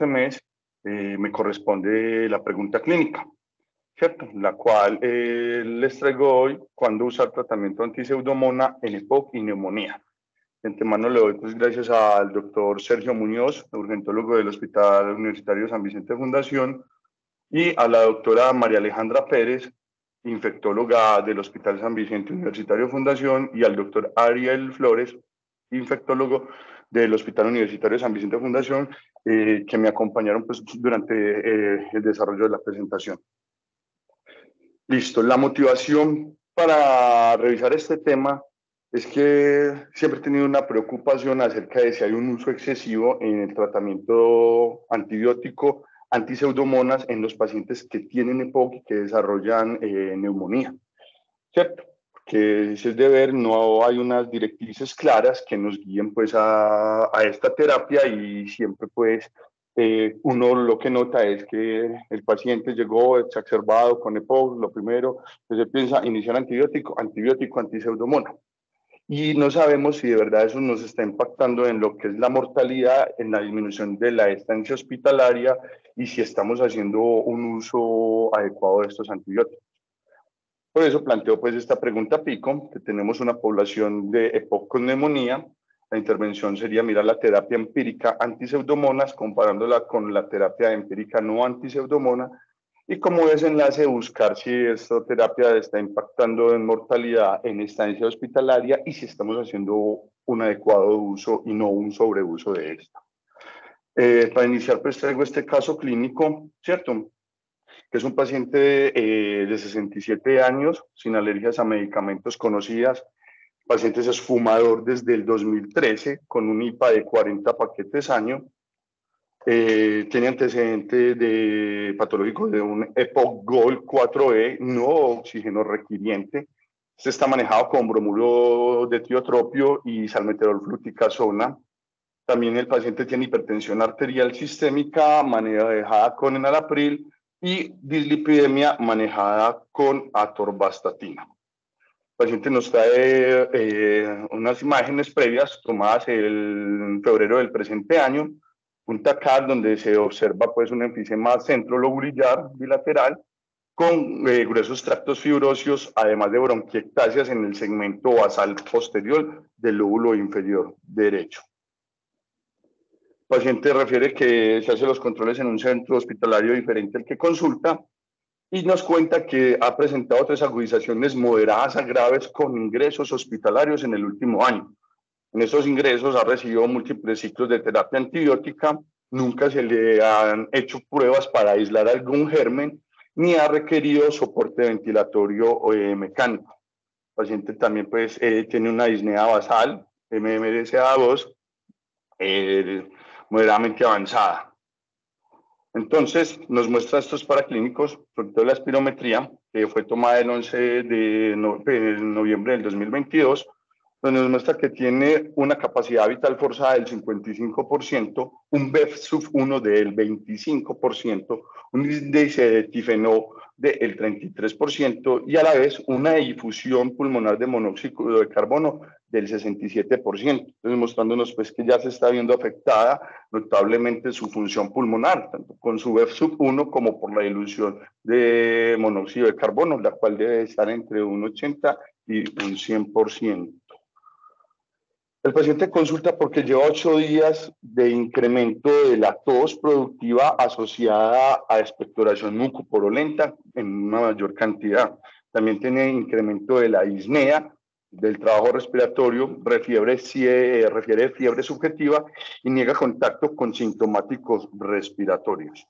este mes me corresponde la pregunta clínica, ¿cierto? La cual les traigo hoy: ¿cuándo usar tratamiento antiseudomona en EPOC y neumonía? De antemano le doy pues gracias al doctor Sergio Muñoz, urgentólogo del Hospital Universitario San Vicente Fundación, y a la doctora María Alejandra Pérez, infectóloga del Hospital San Vicente Universitario Fundación, y al doctor Ariel Flores, infectólogo del Hospital Universitario San Vicente Fundación, que me acompañaron pues, durante el desarrollo de la presentación. Listo, la motivación para revisar este tema es que siempre he tenido una preocupación acerca de si hay un uso excesivo en el tratamiento antibiótico antiseudomonas en los pacientes que tienen EPOC y que desarrollan neumonía, ¿cierto? Que si es de ver, no hay unas directrices claras que nos guíen pues a esta terapia, y siempre pues uno lo que nota es que el paciente llegó exacerbado con EPOC, lo primero que se piensa: iniciar antibiótico, antiseudomona. Y no sabemos si de verdad eso nos está impactando en lo que es la mortalidad, en la disminución de la estancia hospitalaria, y si estamos haciendo un uso adecuado de estos antibióticos. Por eso planteo pues esta pregunta pico, que tenemos una población de EPOC con neumonía. La intervención sería mirar la terapia empírica antiseudomonas comparándola con la terapia empírica no antiseudomona, y como desenlace buscar si esta terapia está impactando en mortalidad, en estancia hospitalaria, y si estamos haciendo un adecuado uso y no un sobreuso de esta. Para iniciar pues traigo este caso clínico, ¿cierto?, que es un paciente de 67 años, sin alergias a medicamentos conocidas. El paciente es fumador desde el 2013, con un IPA de 40 paquetes año. Tiene antecedente de patológico de un EPOC GOL 4E no oxígeno requiriente. Este está manejado con bromuro de tiotropio y salmeterol fluticasona. También el paciente tiene hipertensión arterial sistémica manejada con enalapril y dislipidemia manejada con atorvastatina. El paciente nos trae unas imágenes previas tomadas en febrero del presente año, un TACAR donde se observa pues un enfisema centrolobulillar bilateral con gruesos tractos fibrosos, además de bronquiectasias en el segmento basal posterior del lóbulo inferior derecho. El paciente refiere que se hace los controles en un centro hospitalario diferente al que consulta, y nos cuenta que ha presentado 3 agudizaciones moderadas a graves con ingresos hospitalarios en el último año. En estos ingresos ha recibido múltiples ciclos de terapia antibiótica, nunca se le han hecho pruebas para aislar algún germen, ni ha requerido soporte ventilatorio o mecánico. El paciente también pues, tiene una disnea basal, MMDSA2, moderadamente avanzada. Entonces, nos muestra estos paraclínicos, sobre todo la espirometría, que fue tomada el 11 de noviembre del 2022, donde nos muestra que tiene una capacidad vital forzada del 55%, un BEF-SUF1 del 25%, un índice de tifenó del 33%, y a la vez una difusión pulmonar de monóxido de carbono del 67%, entonces mostrándonos pues que ya se está viendo afectada notablemente su función pulmonar, tanto con su BEF-SUF1 como por la dilución de monóxido de carbono, la cual debe estar entre un 80 y un 100%. El paciente consulta porque lleva 8 días de incremento de la tos productiva asociada a expectoración mucoporolenta en una mayor cantidad. También tiene incremento de la disnea, del trabajo respiratorio, refiere fiebre subjetiva y niega contacto con sintomáticos respiratorios.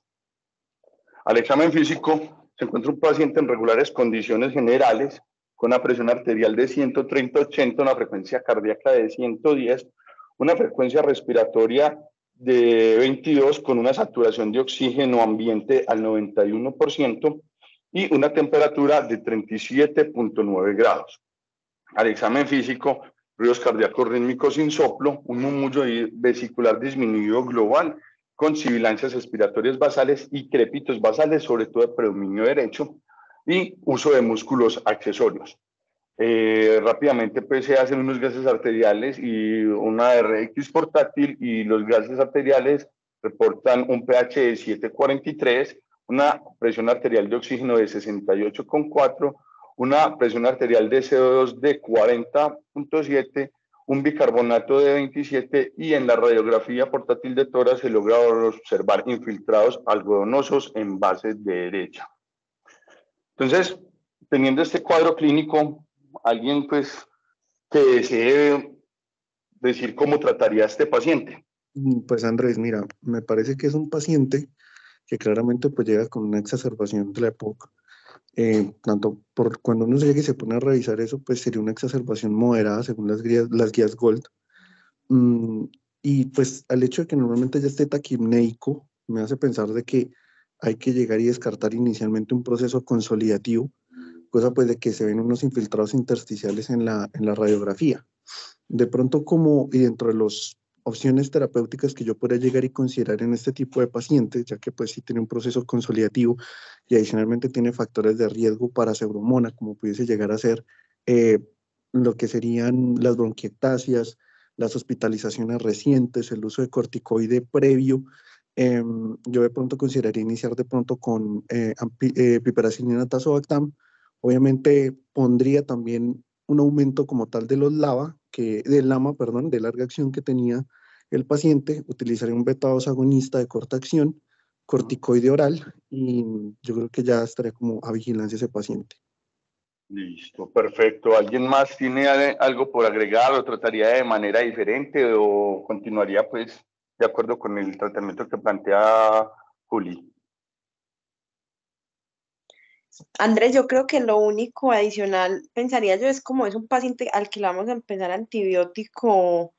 Al examen físico se encuentra un paciente en regulares condiciones generales, con una presión arterial de 130/80, una frecuencia cardíaca de 110, una frecuencia respiratoria de 22 con una saturación de oxígeno ambiente al 91% y una temperatura de 37.9 grados. Al examen físico, ruidos cardíacos rítmicos sin soplo, un murmullo vesicular disminuido global, con sibilancias respiratorias basales y crépitos basales, sobre todo de predominio derecho, y uso de músculos accesorios. Rápidamente pues, se hacen unos gases arteriales y una RX portátil, y los gases arteriales reportan un pH de 7,43, una presión arterial de oxígeno de 68,4, una presión arterial de CO2 de 40,7, un bicarbonato de 27 y en la radiografía portátil de tórax se logra observar infiltrados algodonosos en base derecha. Entonces, teniendo este cuadro clínico, alguien pues que desee decir cómo trataría a este paciente. Pues Andrés, mira, me parece que es un paciente que claramente pues llega con una exacerbación de la EPOC. Tanto por cuando uno llega y se pone a revisar eso, pues sería una exacerbación moderada según las guías Gold. Mm, y pues al hecho de que normalmente ya esté taquipneico, me hace pensar de que hay que llegar y descartar inicialmente un proceso consolidativo, cosa pues de que se ven unos infiltrados intersticiales en la radiografía. De pronto como, y dentro de las opciones terapéuticas que yo podría llegar y considerar en este tipo de pacientes, ya que pues sí tiene un proceso consolidativo y adicionalmente tiene factores de riesgo para pseudomonas, como pudiese llegar a ser eh, lo que serían las bronquiectasias, las hospitalizaciones recientes, el uso de corticoide previo. Yo de pronto consideraría iniciar de pronto con piperacilina tazobactam. Obviamente pondría también un aumento como tal de los LAMA, del LAMA, perdón, de larga acción que tenía el paciente. Utilizaría un beta-2 agonista de corta acción, corticoide oral, y yo creo que ya estaría como a vigilancia ese paciente. Listo, perfecto. ¿Alguien más tiene algo por agregar o trataría de manera diferente o continuaría pues de acuerdo con el tratamiento que plantea Juli? Andrés, yo creo que lo único adicional, pensaría yo, es como es un paciente al que le vamos a empezar antibiótico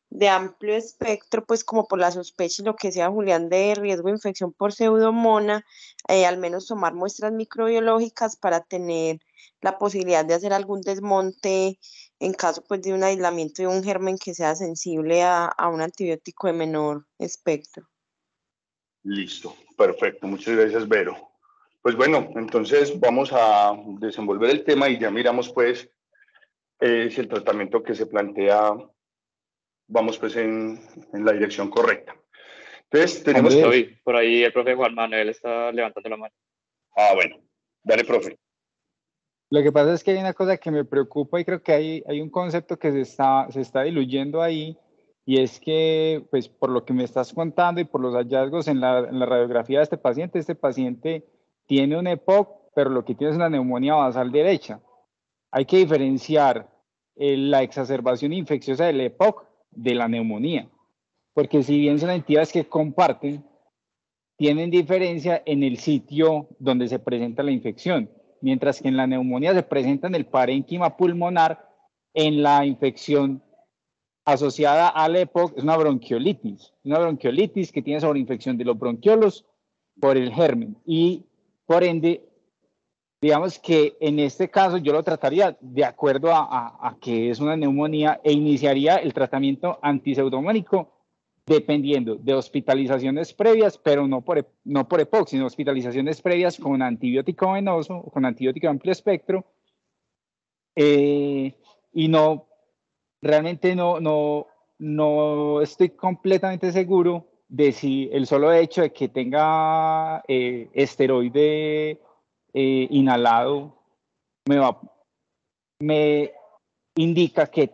de amplio espectro, pues como por la sospecha y lo que sea, Julián, de riesgo de infección por pseudomona, al menos tomar muestras microbiológicas para tener la posibilidad de hacer algún desmonte en caso pues de un aislamiento de un germen que sea sensible a un antibiótico de menor espectro. Listo, perfecto. Muchas gracias, Vero. Pues bueno, entonces vamos a desenvolver el tema y ya miramos pues si el tratamiento que se plantea vamos pues en la dirección correcta. Entonces tenemos Andrés, por ahí el profe Juan Manuel está levantando la mano. Ah, bueno, dale, profe. Lo que pasa es que hay una cosa que me preocupa y creo que hay un concepto que se está diluyendo ahí, y es que, pues, por lo que me estás contando y por los hallazgos en la radiografía de este paciente tiene un EPOC, pero lo que tiene es una neumonía basal derecha. Hay que diferenciar la exacerbación infecciosa del EPOC de la neumonía, porque si bien son entidades que comparten, tienen diferencia en el sitio donde se presenta la infección. Mientras que en la neumonía se presenta en el parénquima pulmonar, en la infección asociada al EPOC es una bronquiolitis que tiene sobreinfección de los bronquiolos por el germen, y por ende, digamos que en este caso yo lo trataría de acuerdo a que es una neumonía e iniciaría el tratamiento antiseudomónico dependiendo de hospitalizaciones previas, pero no por EPOC, sino hospitalizaciones previas con antibiótico venoso, con antibiótico de amplio espectro, y realmente no estoy completamente seguro de si el solo hecho de que tenga esteroide inhalado me indica que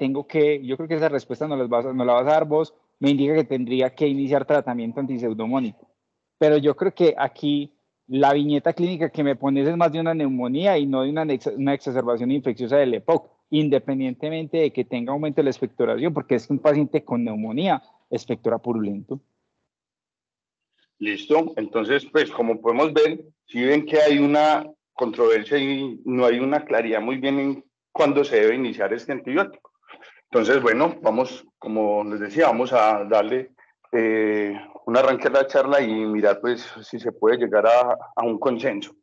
yo creo que esa respuesta no la vas a dar vos, me indica que tendría que iniciar tratamiento antiseudomónico. Pero yo creo que aquí la viñeta clínica que me pones es más de una neumonía y no de una exacerbación infecciosa del EPOC, independientemente de que tenga aumento de la expectoración, porque es un paciente con neumonía expectora purulento. Listo. Entonces, pues como podemos ver, si ven que hay una controversia y no hay una claridad muy bien en cuándo se debe iniciar este antibiótico. Entonces, bueno, vamos, como les decía, vamos a darle un arranque a la charla y mirar pues si se puede llegar a un consenso.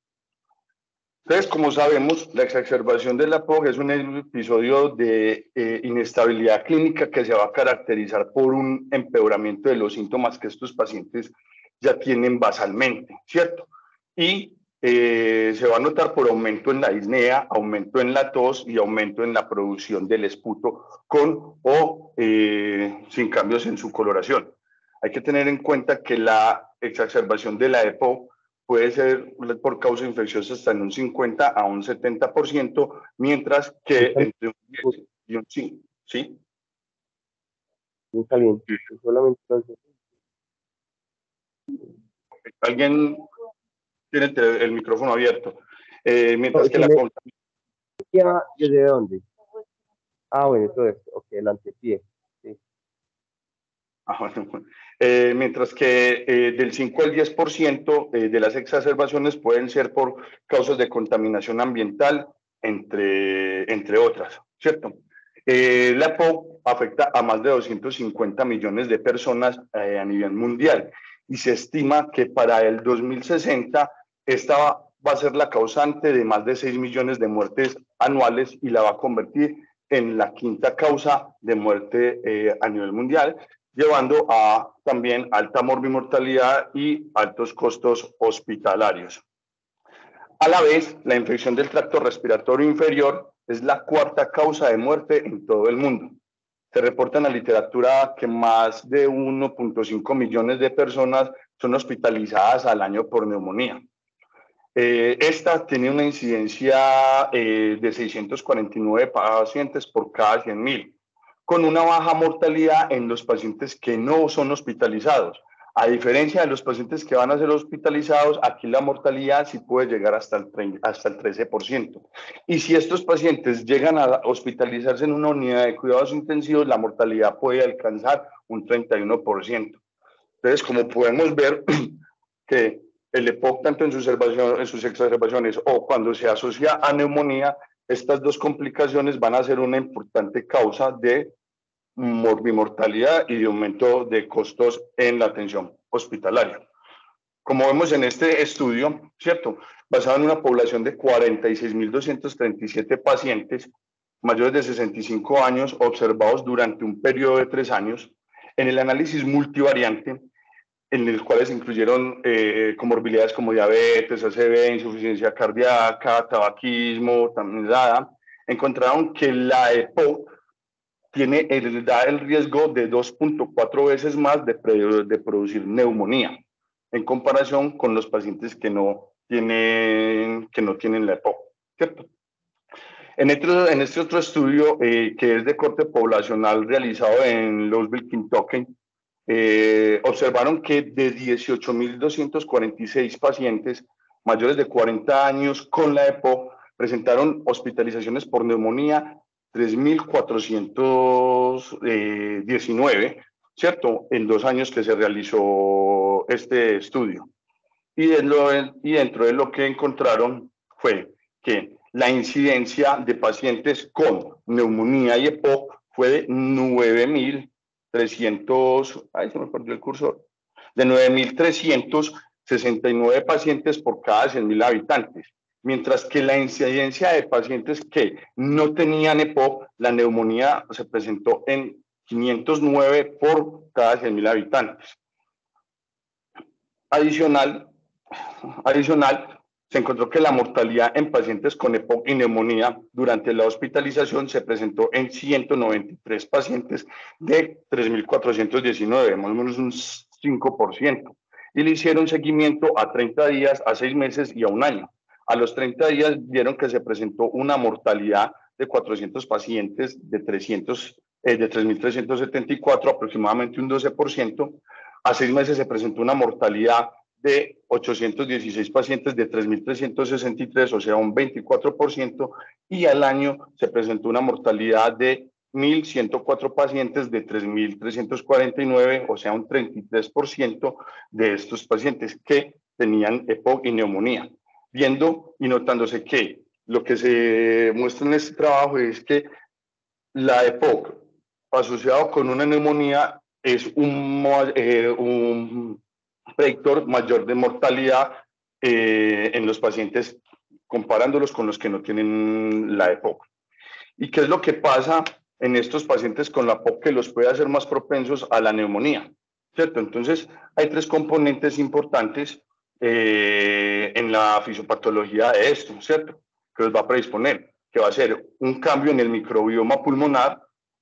Entonces, como sabemos, la exacerbación de la POC es un episodio de inestabilidad clínica que se va a caracterizar por un empeoramiento de los síntomas que estos pacientes ya tienen basalmente, ¿cierto? Y se va a notar por aumento en la disnea, aumento en la tos y aumento en la producción del esputo con o sin cambios en su coloración. Hay que tener en cuenta que la exacerbación de la EPOC puede ser por causa infecciosa hasta en un 50 a un 70%, mientras que entre un 10 y un 5, ¿sí? Muy caliente. Solamente Alguien tiene el micrófono abierto. Mientras que la contaminación... ¿Desde dónde? Ah, bueno, todo esto. Ok, el antepié. Sí. Mientras que del 5 al 10% de las exacerbaciones pueden ser por causas de contaminación ambiental, entre otras, ¿cierto? La EPOC afecta a más de 250 millones de personas a nivel mundial y se estima que para el 2060 esta va a ser la causante de más de 6 millones de muertes anuales y la va a convertir en la quinta causa de muerte a nivel mundial, llevando a también alta morbimortalidad y altos costos hospitalarios. A la vez, la infección del tracto respiratorio inferior es la cuarta causa de muerte en todo el mundo. Se reporta en la literatura que más de 1.5 millones de personas son hospitalizadas al año por neumonía. Esta tiene una incidencia de 649 pacientes por cada 100.000, con una baja mortalidad en los pacientes que no son hospitalizados. A diferencia de los pacientes que van a ser hospitalizados, aquí la mortalidad sí puede llegar hasta el 13%. Y si estos pacientes llegan a hospitalizarse en una unidad de cuidados intensivos, la mortalidad puede alcanzar un 31%. Entonces, como podemos ver, que el EPOC, tanto en sus exacerbaciones o cuando se asocia a neumonía, estas dos complicaciones van a ser una importante causa de morbimortalidad y de aumento de costos en la atención hospitalaria. Como vemos en este estudio, ¿cierto? Basado en una población de 46.237 pacientes mayores de 65 años observados durante un periodo de 3 años, en el análisis multivariante, en el cual se incluyeron comorbilidades como diabetes, ACV, insuficiencia cardíaca, tabaquismo, también dada, encontraron que la EPOC da el riesgo de 2.4 veces más de producir neumonía en comparación con los pacientes que no tienen la EPOC, ¿cierto? En este otro estudio, que es de corte poblacional realizado en Louisville, Kentucky, observaron que de 18.246 pacientes mayores de 40 años con la EPOC presentaron hospitalizaciones por neumonía 3.419, ¿cierto? En 2 años que se realizó este estudio. Y dentro de lo que encontraron fue que la incidencia de pacientes con neumonía y EPOC fue de 9.300, ay, se me perdió el cursor, de 9.369 pacientes por cada 100.000 habitantes. Mientras que la incidencia de pacientes que no tenían EPOC, la neumonía se presentó en 509 por cada 100.000 habitantes. Adicional, se encontró que la mortalidad en pacientes con EPOC y neumonía durante la hospitalización se presentó en 193 pacientes de 3.419, más o menos un 5%. Y le hicieron seguimiento a 30 días, a 6 meses y a 1 año. A los 30 días vieron que se presentó una mortalidad de 400 pacientes de 3.374, aproximadamente un 12%. A 6 meses se presentó una mortalidad de 816 pacientes de 3.363, o sea, un 24%, y al año se presentó una mortalidad de 1.104 pacientes de 3.349, o sea, un 33% de estos pacientes que tenían EPOC y neumonía. Viendo y notándose que lo que se muestra en este trabajo es que la EPOC asociado con una neumonía es un predictor mayor de mortalidad en los pacientes comparándolos con los que no tienen la EPOC. ¿Y qué es lo que pasa en estos pacientes con la EPOC que los puede hacer más propensos a la neumonía? ¿Cierto? Entonces, hay 3 componentes importantes en la fisiopatología de esto, ¿cierto? Que los va a predisponer, que va a ser un cambio en el microbioma pulmonar,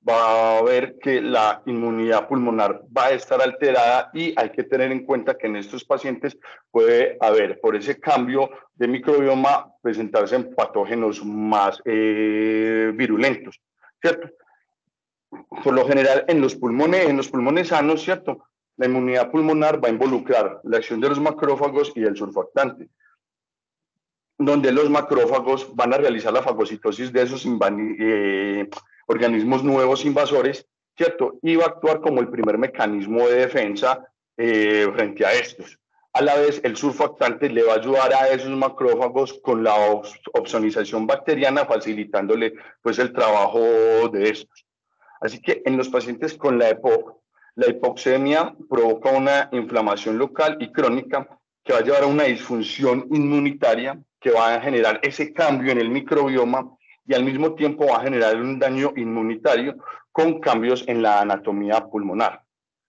va a ver que la inmunidad pulmonar va a estar alterada y hay que tener en cuenta que en estos pacientes puede haber, por ese cambio de microbioma, presentarse en patógenos más virulentos, ¿cierto? Por lo general, en los pulmones sanos, ¿cierto? La inmunidad pulmonar va a involucrar la acción de los macrófagos y el surfactante, donde los macrófagos van a realizar la fagocitosis de esos organismos nuevos invasores, ¿cierto? Y va a actuar como el primer mecanismo de defensa frente a estos. A la vez, el surfactante le va a ayudar a esos macrófagos con la opsonización bacteriana, facilitándole pues el trabajo de estos. Así que en los pacientes con la EPOC, la hipoxemia provoca una inflamación local y crónica que va a llevar a una disfunción inmunitaria que va a generar ese cambio en el microbioma y al mismo tiempo va a generar un daño inmunitario con cambios en la anatomía pulmonar,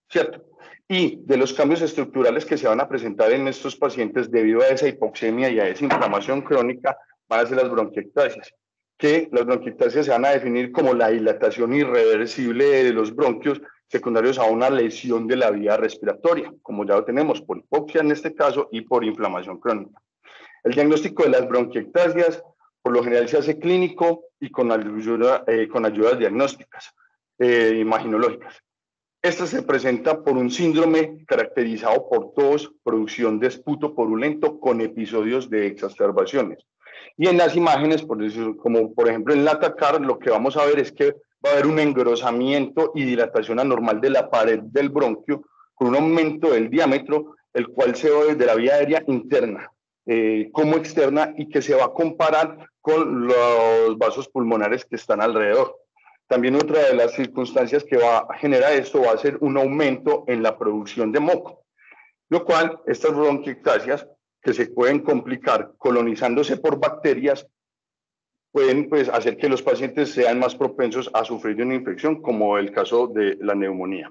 ¿cierto? Y de los cambios estructurales que se van a presentar en estos pacientes debido a esa hipoxemia y a esa inflamación crónica van a ser las bronquiectasias, que las bronquiectasias se van a definir como la dilatación irreversible de los bronquios secundarios a una lesión de la vía respiratoria, como ya lo tenemos por hipoxia en este caso y por inflamación crónica. El diagnóstico de las bronquiectasias por lo general se hace clínico y con ayudas diagnósticas imaginológicas. Esta se presenta por un síndrome caracterizado por tos, producción de esputo purulento con episodios de exacerbaciones. Y en las imágenes, como por ejemplo en la TACAR, lo que vamos a ver es que va a haber un engrosamiento y dilatación anormal de la pared del bronquio con un aumento del diámetro, el cual se ve desde la vía aérea interna como externa y que se va a comparar con los vasos pulmonares que están alrededor. También otra de las circunstancias que va a generar esto va a ser un aumento en la producción de moco, lo cual estas bronquiectasias que se pueden complicar colonizándose por bacterias pueden pues, hacer que los pacientes sean más propensos a sufrir de una infección, como el caso de la neumonía.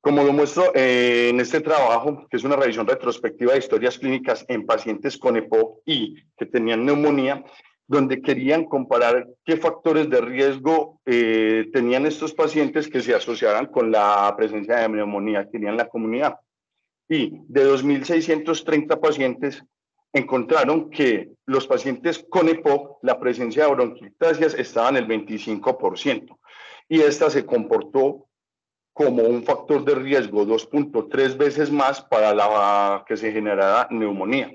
Como lo muestro en este trabajo, que es una revisión retrospectiva de historias clínicas en pacientes con EPOC y que tenían neumonía, donde querían comparar qué factores de riesgo tenían estos pacientes que se asociaran con la presencia de neumonía que tenían en la comunidad. Y de 2.630 pacientes, encontraron que los pacientes con EPOC, la presencia de bronquiectasias estaba en el 25%, y esta se comportó como un factor de riesgo 2.3 veces más para la que se generara neumonía.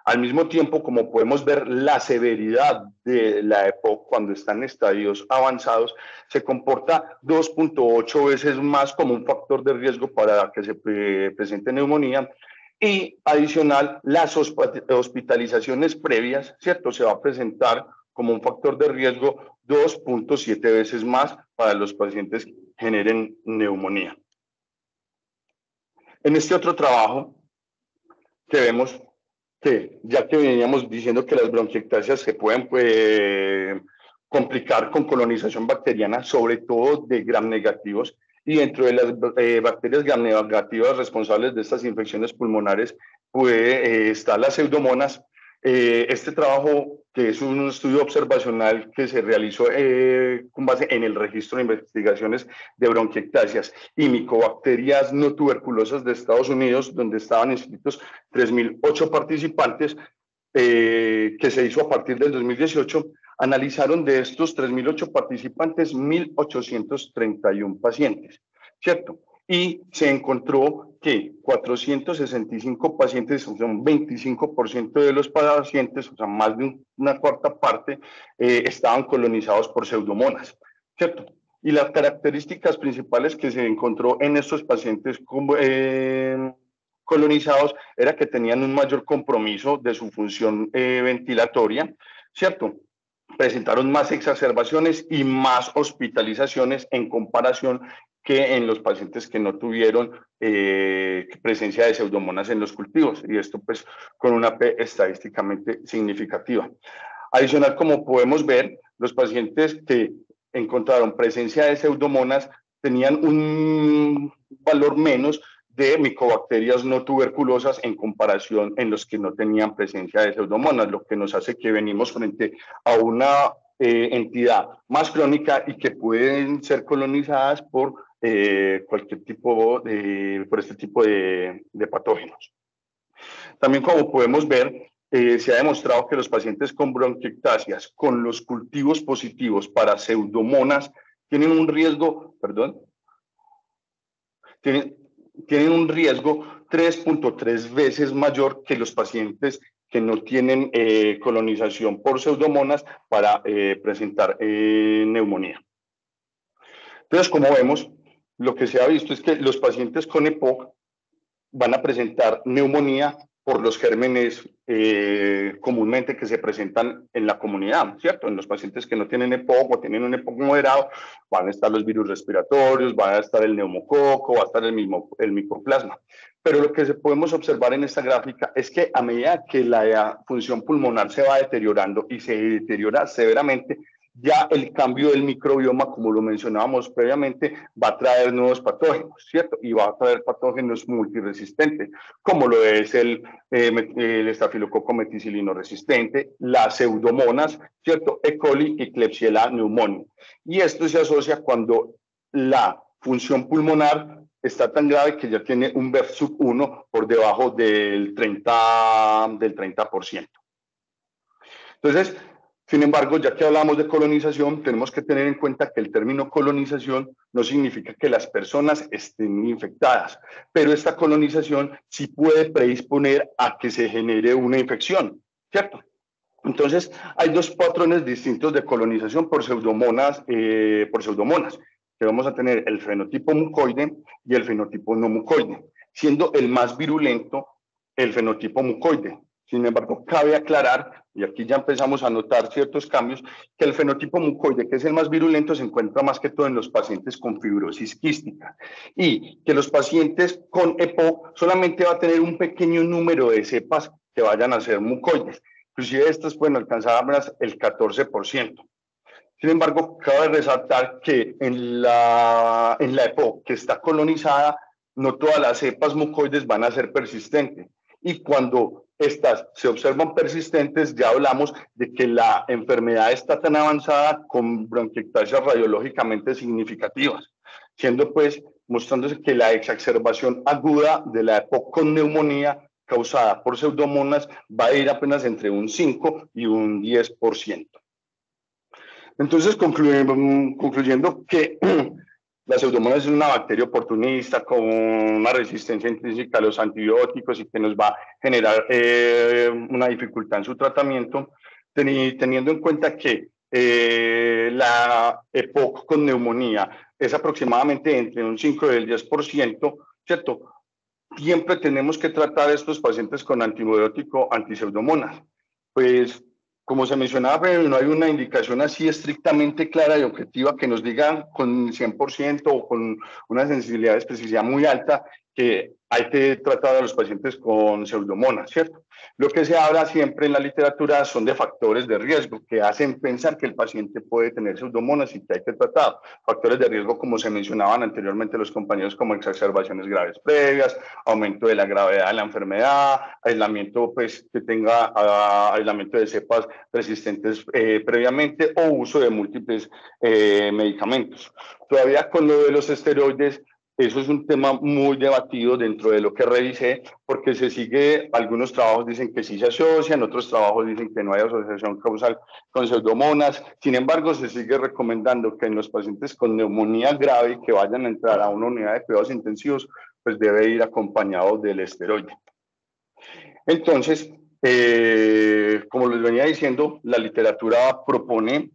Al mismo tiempo, como podemos ver, la severidad de la EPOC cuando está en estadios avanzados se comporta 2.8 veces más como un factor de riesgo para que se presente neumonía. Y adicional, las hospitalizaciones previas, ¿cierto? Se va a presentar como un factor de riesgo 2.7 veces más para los pacientes que generen neumonía. En este otro trabajo que vemos que, ya que veníamos diciendo que las bronquiectasias se pueden complicar con colonización bacteriana, sobre todo de gram negativos, y dentro de las bacterias gram negativas responsables de estas infecciones pulmonares está las pseudomonas. Este trabajo, que es un estudio observacional que se realizó con base en el registro de investigaciones de bronquiectasias y micobacterias no tuberculosas de Estados Unidos, donde estaban inscritos 3.008 participantes, que se hizo a partir del 2018, analizaron de estos 3.008 participantes 1.831 pacientes, ¿cierto? Y se encontró que 465 pacientes, o sea, un 25% de los pacientes, o sea, más de una cuarta parte, estaban colonizados por pseudomonas, ¿cierto? Y las características principales que se encontró en estos pacientes colonizados era que tenían un mayor compromiso de su función ventilatoria, ¿cierto? Presentaron más exacerbaciones y más hospitalizaciones en comparación que en los pacientes que no tuvieron presencia de pseudomonas en los cultivos, y esto pues con una P estadísticamente significativa. Adicional, como podemos ver, los pacientes que encontraron presencia de pseudomonas tenían un valor menos de micobacterias no tuberculosas en comparación en los que no tenían presencia de pseudomonas, lo que nos hace que venimos frente a una entidad más crónica y que pueden ser colonizadas por cualquier tipo por este tipo de patógenos. También, como podemos ver, se ha demostrado que los pacientes con bronquiectasias con los cultivos positivos para pseudomonas tienen un riesgo, tienen un riesgo 3.3 veces mayor que los pacientes que no tienen colonización por pseudomonas para presentar neumonía. Entonces, como vemos, lo que se ha visto es que los pacientes con EPOC van a presentar neumonía por los gérmenes comúnmente que se presentan en la comunidad, ¿cierto? En los pacientes que no tienen EPOC o tienen un EPOC moderado, van a estar los virus respiratorios, va a estar el neumococo, va a estar el micoplasma. Pero lo que podemos observar en esta gráfica es que a medida que la función pulmonar se va deteriorando y se deteriora severamente, ya el cambio del microbioma, como lo mencionábamos previamente, va a traer nuevos patógenos, ¿cierto? Y va a traer patógenos multiresistentes, como lo es el estafilococo meticilino resistente, las pseudomonas, ¿cierto? E. coli y Klebsiella pneumoniae. Y esto se asocia cuando la función pulmonar está tan grave que ya tiene un BEF sub 1 por debajo del 30%. Entonces, sin embargo, ya que hablamos de colonización, tenemos que tener en cuenta que el término colonización no significa que las personas estén infectadas, pero esta colonización sí puede predisponer a que se genere una infección, ¿cierto? Entonces, hay dos patrones distintos de colonización por pseudomonas, que vamos a tener el fenotipo mucoide y el fenotipo no mucoide, siendo el más virulento el fenotipo mucoide. Sin embargo, cabe aclarar, y aquí ya empezamos a notar ciertos cambios, que el fenotipo mucoide, que es el más virulento, se encuentra más que todo en los pacientes con fibrosis quística, y que los pacientes con EPOC solamente va a tener un pequeño número de cepas que vayan a ser mucoides. Inclusive estas pueden alcanzar apenas el 14%. Sin embargo, cabe resaltar que en la EPOC que está colonizada, no todas las cepas mucoides van a ser persistentes. Y cuando estas se observan persistentes, ya hablamos de que la enfermedad está tan avanzada con bronquiectasias radiológicamente significativas, siendo pues mostrándose que la exacerbación aguda de la EPOC con neumonía causada por pseudomonas va a ir apenas entre un 5 y un 10%. Entonces, concluyendo que la pseudomonas es una bacteria oportunista con una resistencia intrínseca a los antibióticos y que nos va a generar una dificultad en su tratamiento, teniendo en cuenta que la EPOC con neumonía es aproximadamente entre un 5 y el 10%, ¿cierto? Siempre tenemos que tratar a estos pacientes con antibiótico antipseudomonas. Pues, como se mencionaba, pero no hay una indicación así estrictamente clara y objetiva que nos diga con 100% o con una sensibilidad de especificidad muy alta que hay que tratar a los pacientes con pseudomonas, ¿cierto? Lo que se habla siempre en la literatura son de factores de riesgo que hacen pensar que el paciente puede tener pseudomonas y que hay que tratar. Factores de riesgo, como se mencionaban anteriormente los compañeros, como exacerbaciones graves previas, aumento de la gravedad de la enfermedad, aislamiento, pues, que tenga aislamiento de cepas resistentes previamente o uso de múltiples medicamentos. Todavía con lo de los esteroides, eso es un tema muy debatido dentro de lo que revisé, porque se sigue, algunos trabajos dicen que sí se asocian, otros trabajos dicen que no hay asociación causal con pseudomonas. Sin embargo, se sigue recomendando que en los pacientes con neumonía grave que vayan a entrar a una unidad de cuidados intensivos, pues debe ir acompañado del esteroide. Entonces, como les venía diciendo, la literatura propone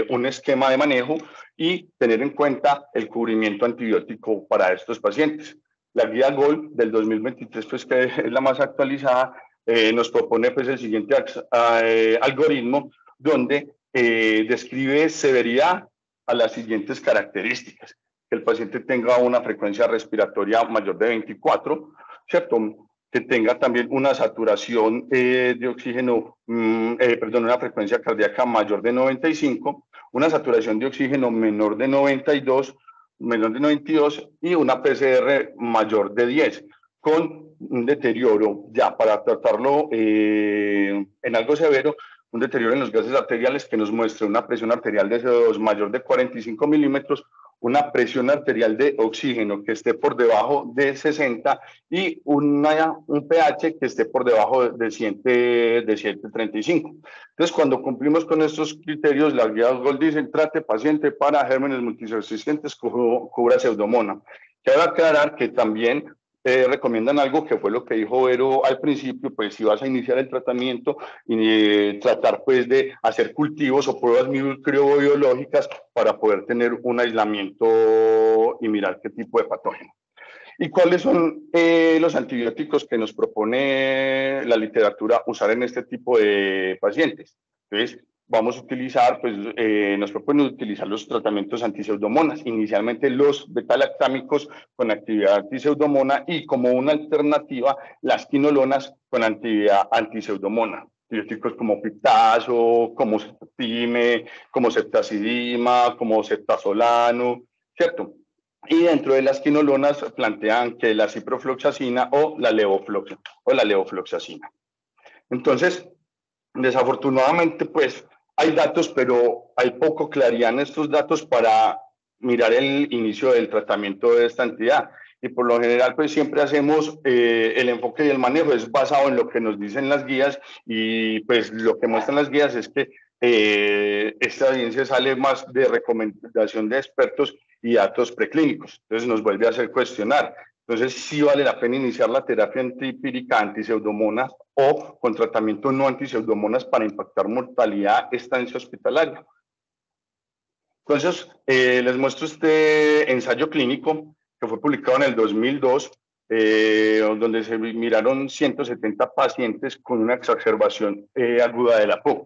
un esquema de manejo y tener en cuenta el cubrimiento antibiótico para estos pacientes. La guía GOLD del 2023, pues, que es la más actualizada, nos propone pues, el siguiente algoritmo donde describe severidad a las siguientes características: que el paciente tenga una frecuencia respiratoria mayor de 24, ¿cierto?, que tenga también una saturación de oxígeno, una frecuencia cardíaca mayor de 95, una saturación de oxígeno menor de 92 y una PCR mayor de 10, con un deterioro ya para tratarlo en algo severo, un deterioro en los gases arteriales que nos muestre una presión arterial de CO2 mayor de 45 milímetros, una presión arterial de oxígeno que esté por debajo de 60 y un pH que esté por debajo de 735. Entonces, cuando cumplimos con estos criterios, las guías GOLD dicen: trate paciente para gérmenes multiresistentes, cubra Pseudomonas. Quiero aclarar que también recomiendan algo que fue lo que dijo Vero al principio, pues si vas a iniciar el tratamiento y tratar pues de hacer cultivos o pruebas microbiológicas para poder tener un aislamiento y mirar qué tipo de patógeno. ¿Y cuáles son los antibióticos que nos propone la literatura usar en este tipo de pacientes? Entonces, vamos a utilizar, pues nos proponen utilizar los tratamientos anti-Pseudomonas, inicialmente los beta-lactámicos con actividad anti-Pseudomonas y como una alternativa las quinolonas con actividad anti-Pseudomonas. Antibióticos como piptazo, como ceftime, como ceftazidima, como ceftazolano, ¿cierto? Y dentro de las quinolonas plantean que la ciprofloxacina o la levofloxacina. Entonces, desafortunadamente, pues hay datos, pero hay poco claridad en estos datos para mirar el inicio del tratamiento de esta entidad. Y por lo general, pues siempre hacemos el enfoque y el manejo es basado en lo que nos dicen las guías, y pues lo que muestran las guías es que esta evidencia sale más de recomendación de expertos y datos preclínicos. Entonces nos vuelve a hacer cuestionar. Entonces sí vale la pena iniciar la terapia antipírica anti-Pseudomonas o con tratamiento no anti-Pseudomonas para impactar mortalidad, estancia hospitalaria. Entonces les muestro este ensayo clínico que fue publicado en el 2002, donde se miraron 170 pacientes con una exacerbación aguda de la POC.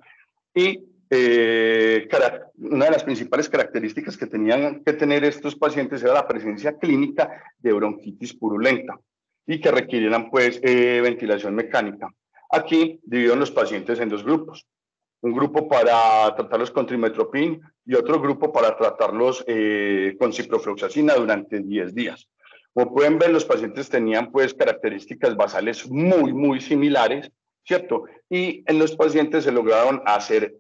Y una de las principales características que tenían que tener estos pacientes era la presencia clínica de bronquitis purulenta y que requirieran pues ventilación mecánica. Aquí dividieron los pacientes en dos grupos. Un grupo para tratarlos con trimestoprim y otro grupo para tratarlos con ciprofloxacina durante 10 días. Como pueden ver, los pacientes tenían pues características basales muy similares, ¿cierto? Y en los pacientes se lograron hacer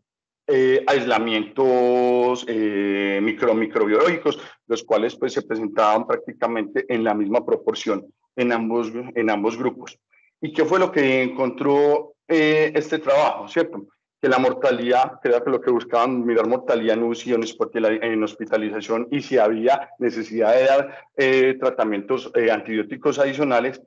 aislamientos microbiológicos, los cuales pues se presentaban prácticamente en la misma proporción en ambos grupos. ¿Y qué fue lo que encontró este trabajo, cierto? Que la mortalidad, que era lo que buscaban, mirar mortalidad en UCI, en hospitalización, y si había necesidad de dar tratamientos antibióticos adicionales,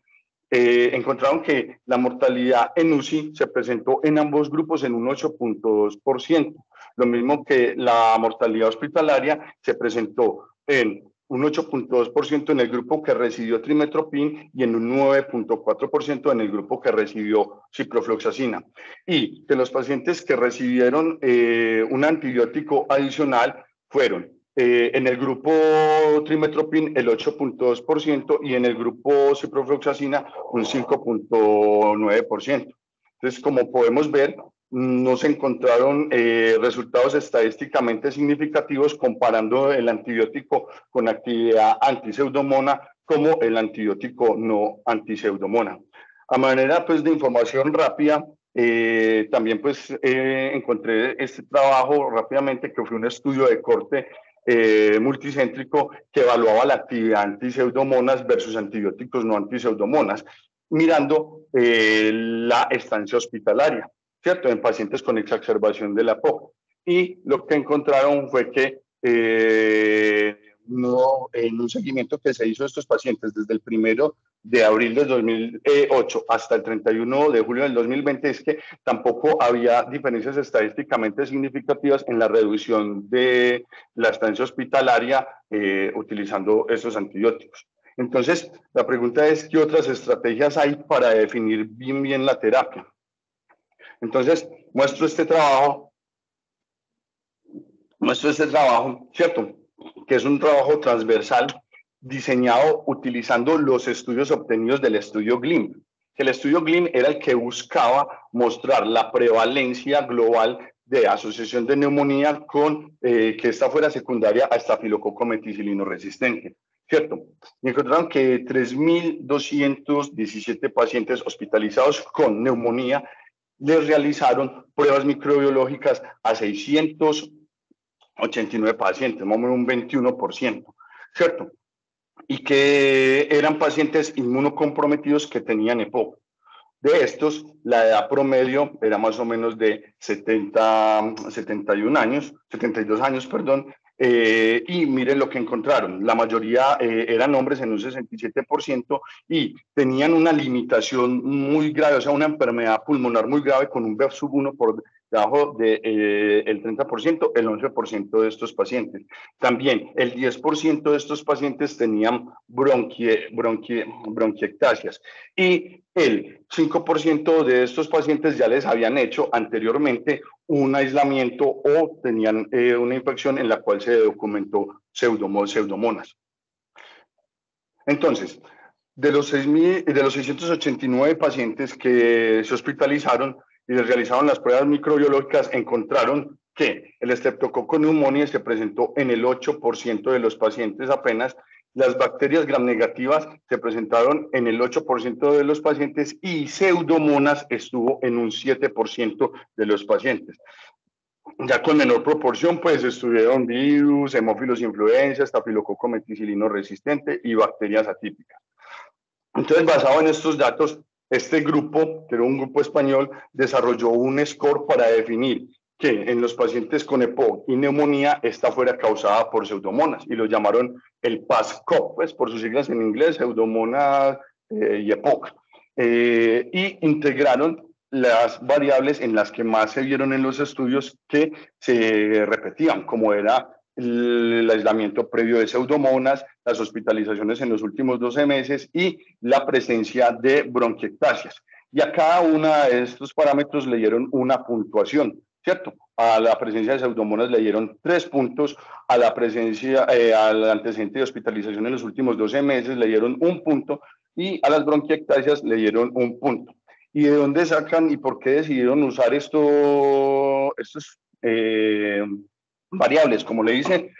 encontraron que la mortalidad en UCI se presentó en ambos grupos en un 8.2%, lo mismo que la mortalidad hospitalaria se presentó en un 8.2% en el grupo que recibió trimestoprim y en un 9.4% en el grupo que recibió ciprofloxacina. Y de los pacientes que recibieron un antibiótico adicional fueron en el grupo trimestoprim el 8.2% y en el grupo ciprofloxacina un 5.9%. Entonces, como podemos ver, no se encontraron resultados estadísticamente significativos comparando el antibiótico con actividad anti-Pseudomonas como el antibiótico no anti-Pseudomonas. A manera pues de información rápida, también pues encontré este trabajo rápidamente que fue un estudio de corte multicéntrico que evaluaba la actividad anti-Pseudomonas versus antibióticos no anti-Pseudomonas, mirando la estancia hospitalaria, ¿cierto? En pacientes con exacerbación de la POC. Y lo que encontraron fue que en un seguimiento que se hizo de estos pacientes desde el 1 de abril del 2008 hasta el 31 de julio del 2020, es que tampoco había diferencias estadísticamente significativas en la reducción de la estancia hospitalaria utilizando estos antibióticos. Entonces, la pregunta es, ¿qué otras estrategias hay para definir bien la terapia? Entonces, muestro este trabajo, ¿cierto? Que es un trabajo transversal diseñado utilizando los estudios obtenidos del estudio GLIM. El estudio GLIM era el que buscaba mostrar la prevalencia global de asociación de neumonía con que esta fuera secundaria a estafilococo meticilino resistente, ¿cierto? Y encontraron que 3.217 pacientes hospitalizados con neumonía les realizaron pruebas microbiológicas a 689 pacientes, más o menos un 21%, ¿cierto? Y que eran pacientes inmunocomprometidos que tenían EPOC. De estos, la edad promedio era más o menos de 72 años, perdón, y miren lo que encontraron. La mayoría eran hombres en un 67% y tenían una limitación muy grave, o sea, una enfermedad pulmonar muy grave con un BEF sub 1 por debajo del 30%, el 11% de estos pacientes. También el 10% de estos pacientes tenían bronquiectasias y el 5% de estos pacientes ya les habían hecho anteriormente un aislamiento o tenían una infección en la cual se documentó pseudomonas. Entonces, de los 689 pacientes que se hospitalizaron y les realizaron las pruebas microbiológicas, encontraron que el Streptococcus pneumoniae se presentó en el 8% de los pacientes apenas. Las bacterias gram negativas se presentaron en el 8% de los pacientes y Pseudomonas estuvo en un 7% de los pacientes. Ya con menor proporción, pues estuvieron virus, hemófilos influenza, estafilococo meticilino resistente y bacterias atípicas. Entonces, basado en estos datos, este grupo, que era un grupo español, desarrolló un score para definir que en los pacientes con EPOC y neumonía esta fuera causada por Pseudomonas y lo llamaron el PASCOP, pues por sus siglas en inglés, Pseudomonas y EPOC. Y integraron las variables en las que más se vieron en los estudios que se repetían, como era el aislamiento previo de Pseudomonas, las hospitalizaciones en los últimos 12 meses y la presencia de bronquiectasias. Y a cada uno de estos parámetros le dieron una puntuación, ¿cierto? A la presencia de Pseudomonas le dieron 3 puntos, a la presencia, al antecedente de hospitalización en los últimos 12 meses le dieron 1 punto y a las bronquiectasias le dieron 1 punto. ¿Y de dónde sacan y por qué decidieron usar estos variables? Como les dije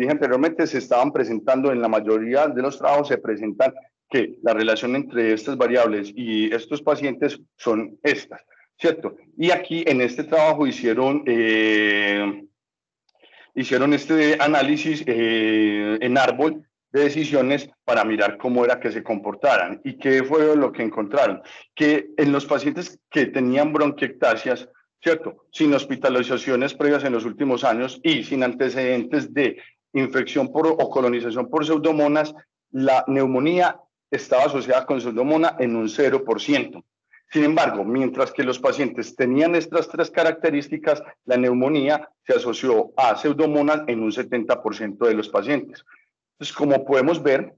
anteriormente, se estaban presentando en la mayoría de los trabajos, se presentan que la relación entre estas variables y estos pacientes son estas, ¿cierto? Y aquí en este trabajo hicieron este análisis en árbol de decisiones para mirar cómo era que se comportaran. ¿Y qué fue lo que encontraron? Que en los pacientes que tenían bronquiectasias, ¿cierto? Sin hospitalizaciones previas en los últimos años y sin antecedentes de infección o colonización por Pseudomonas, la neumonía estaba asociada con Pseudomonas en un 0%. Sin embargo, mientras que los pacientes tenían estas 3 características, la neumonía se asoció a Pseudomonas en un 70% de los pacientes. Entonces, como podemos ver,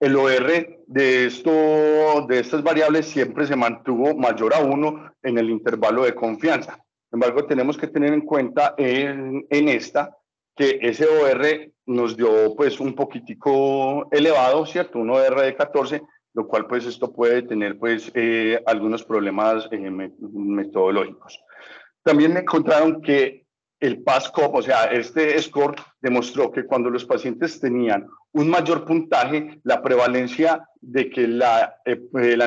el OR de estas variables siempre se mantuvo mayor a 1 en el intervalo de confianza. Sin embargo, tenemos que tener en cuenta en esta que ese OR nos dio pues un poquitico elevado, ¿cierto? Un OR de 14, lo cual pues esto puede tener pues algunos problemas metodológicos. También me encontraron que el PASCOP, o sea, este score demostró que cuando los pacientes tenían un mayor puntaje, la prevalencia de que la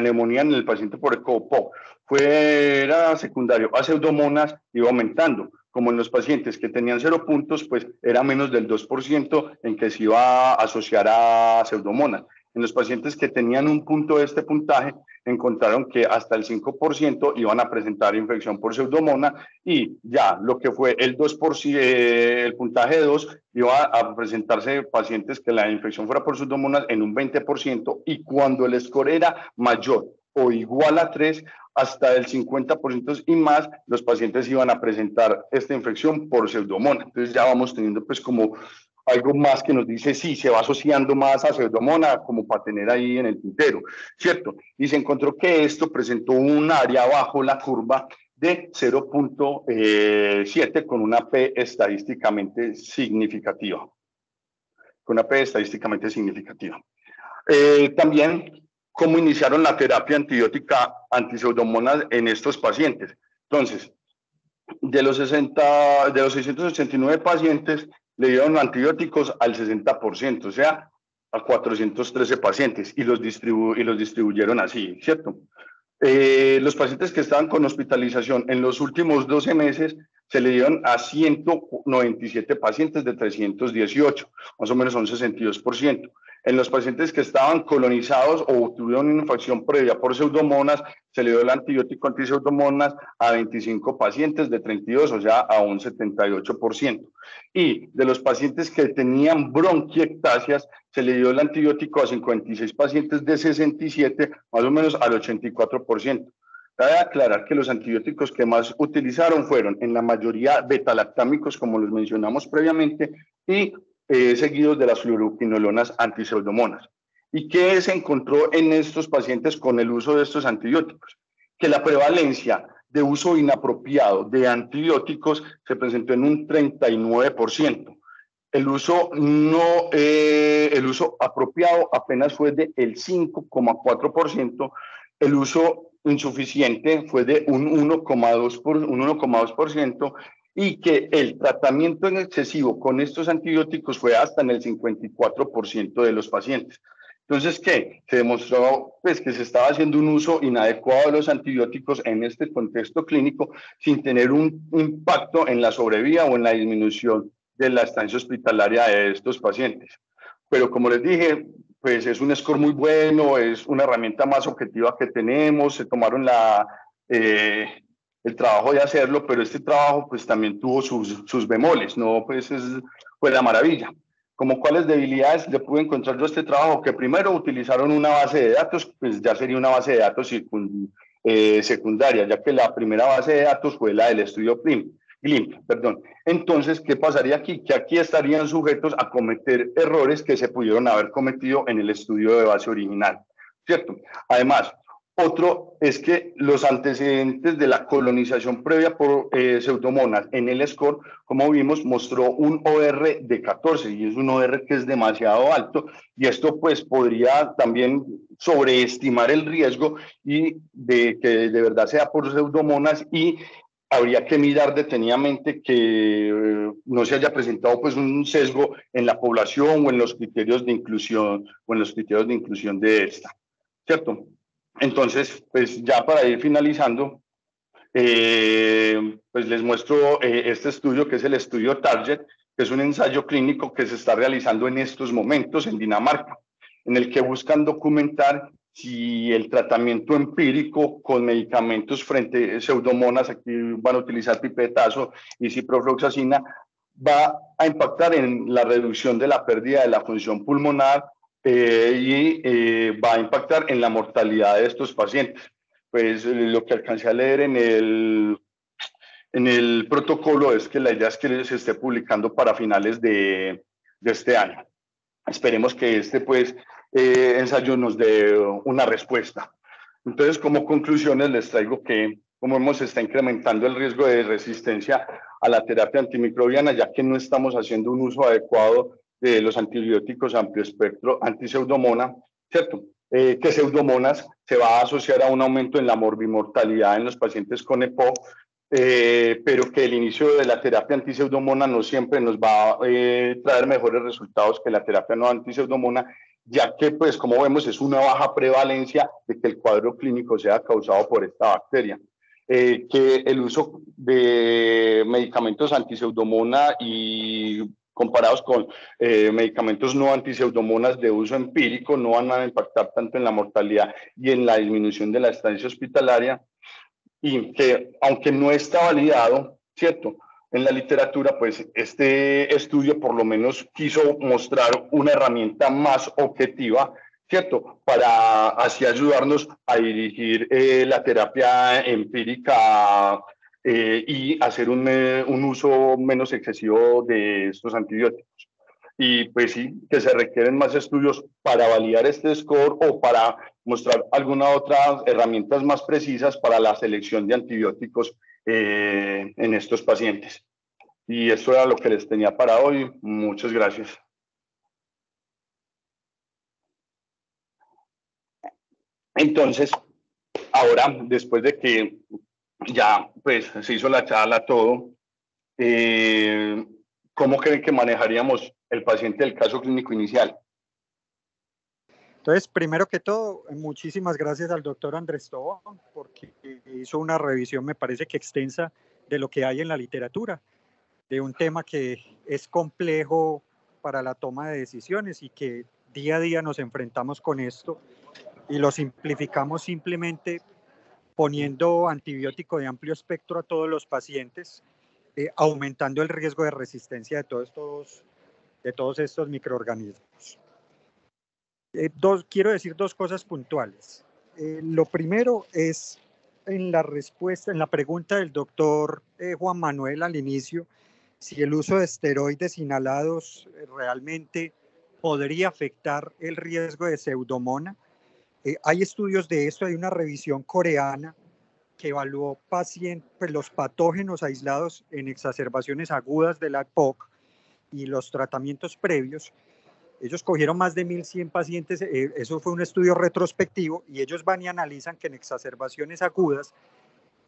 neumonía en el paciente por EPOC fuera secundario a Pseudomonas iba aumentando. Como en los pacientes que tenían 0 puntos, pues era menos del 2% en que se iba a asociar a Pseudomonas. En los pacientes que tenían 1 punto de este puntaje, encontraron que hasta el 5% iban a presentar infección por Pseudomonas y ya lo que fue el 2%, el puntaje de 2, iba a presentarse pacientes que la infección fuera por Pseudomonas en un 20% y cuando el score era mayor o igual a 3, hasta el 50% y más, los pacientes iban a presentar esta infección por Pseudomonas. Entonces ya vamos teniendo pues como algo más que nos dice sí, se va asociando más a Pseudomonas como para tener ahí en el tintero, ¿cierto? Y se encontró que esto presentó un área bajo la curva de 0.7 con una P estadísticamente significativa. También cómo iniciaron la terapia antibiótica anti-Pseudomonas en estos pacientes. Entonces, de los 689 pacientes, le dieron antibióticos al 60%, o sea, a 413 pacientes, y los distribuyeron así, ¿cierto? Los pacientes que estaban con hospitalización en los últimos 12 meses se le dieron a 197 pacientes de 318, más o menos un 62%. En los pacientes que estaban colonizados o tuvieron una infección previa por pseudomonas, se le dio el antibiótico antiseudomonas a 25 pacientes de 32, o sea, a un 78%. Y de los pacientes que tenían bronquiectasias, se le dio el antibiótico a 56 pacientes de 67, más o menos al 84%. Cabe aclarar que los antibióticos que más utilizaron fueron en la mayoría betalactámicos, como los mencionamos previamente, y seguidos de las fluoroquinolonas antiseudomonas. ¿Y qué se encontró en estos pacientes con el uso de estos antibióticos? Que la prevalencia de uso inapropiado de antibióticos se presentó en un 39%. El uso apropiado apenas fue del 5,4%, el uso insuficiente fue de un 1,2%, y que el tratamiento en excesivo con estos antibióticos fue hasta en el 54% de los pacientes. Entonces, ¿qué? Se demostró pues, que se estaba haciendo un uso inadecuado de los antibióticos en este contexto clínico sin tener un impacto en la sobrevida o en la disminución de la estancia hospitalaria de estos pacientes. Pero como les dije, pues es un score muy bueno, es una herramienta más objetiva que tenemos, se tomaron el trabajo de hacerlo, pero este trabajo pues también tuvo sus bemoles, no pues fue la maravilla. Como cuáles debilidades le pude encontrar yo a este trabajo, que primero utilizaron una base de datos, pues ya sería una base de datos secundaria, ya que la primera base de datos fue la del estudio GLIMP, perdón. Entonces, ¿qué pasaría aquí? Que aquí estarían sujetos a cometer errores que se pudieron haber cometido en el estudio de base original, ¿cierto? Además, otro es que los antecedentes de la colonización previa por pseudomonas en el score, como vimos, mostró un OR de 14 y es un OR que es demasiado alto, y esto pues podría también sobreestimar el riesgo y de que de verdad sea por pseudomonas, y habría que mirar detenidamente que no se haya presentado pues un sesgo en la población o en los criterios de inclusión de esta, ¿cierto? Entonces, pues ya para ir finalizando, pues les muestro este estudio que es el estudio Target, que es un ensayo clínico que se está realizando en estos momentos en Dinamarca, en el que buscan documentar si el tratamiento empírico con medicamentos frente a pseudomonas, aquí van a utilizar pipetazo y ciprofloxacina, va a impactar en la reducción de la pérdida de la función pulmonar va a impactar en la mortalidad de estos pacientes. Pues lo que alcancé a leer en el protocolo es que la idea es que se esté publicando para finales de este año. Esperemos que ensayo nos dé una respuesta. Entonces, como conclusiones, les traigo que, como vemos, se está incrementando el riesgo de resistencia a la terapia antimicrobiana, ya que no estamos haciendo un uso adecuado de los antibióticos amplio espectro antipseudomona, ¿cierto? Que pseudomonas se va a asociar a un aumento en la morbimortalidad en los pacientes con EPOC, pero que el inicio de la terapia antipseudomona no siempre nos va a traer mejores resultados que la terapia no antipseudomona, ya que, pues, como vemos, es una baja prevalencia de que el cuadro clínico sea causado por esta bacteria. Que el uso de medicamentos antipseudomona y comparados con medicamentos no antipseudomonas de uso empírico no van a impactar tanto en la mortalidad y en la disminución de la estancia hospitalaria, y que aunque no está validado, ¿cierto? En la literatura, pues este estudio por lo menos quiso mostrar una herramienta más objetiva, ¿cierto? Para así ayudarnos a dirigir la terapia empírica y hacer un uso menos excesivo de estos antibióticos. Y pues sí, que se requieren más estudios para validar este score o para mostrar algunas otras herramientas más precisas para la selección de antibióticos en estos pacientes. Y eso era lo que les tenía para hoy. Muchas gracias. Entonces, ahora, después de que ya pues, se hizo la charla, todo, ¿cómo creen que manejaríamos el paciente del caso clínico inicial? Entonces, primero que todo, muchísimas gracias al doctor Andrés Tobón, porque hizo una revisión, me parece que extensa, de lo que hay en la literatura, de un tema que es complejo para la toma de decisiones y que día a día nos enfrentamos con esto y lo simplificamos simplemente poniendo antibiótico de amplio espectro a todos los pacientes, aumentando el riesgo de resistencia de todos estos microorganismos. Quiero decir dos cosas puntuales. Lo primero es en la pregunta del doctor Juan Manuel al inicio, si el uso de esteroides inhalados realmente podría afectar el riesgo de pseudomonas. Hay estudios de esto, hay una revisión coreana que evaluó los patógenos aislados en exacerbaciones agudas de la EPOC y los tratamientos previos. Ellos cogieron más de 1.100 pacientes, eso fue un estudio retrospectivo, y ellos van y analizan que en exacerbaciones agudas,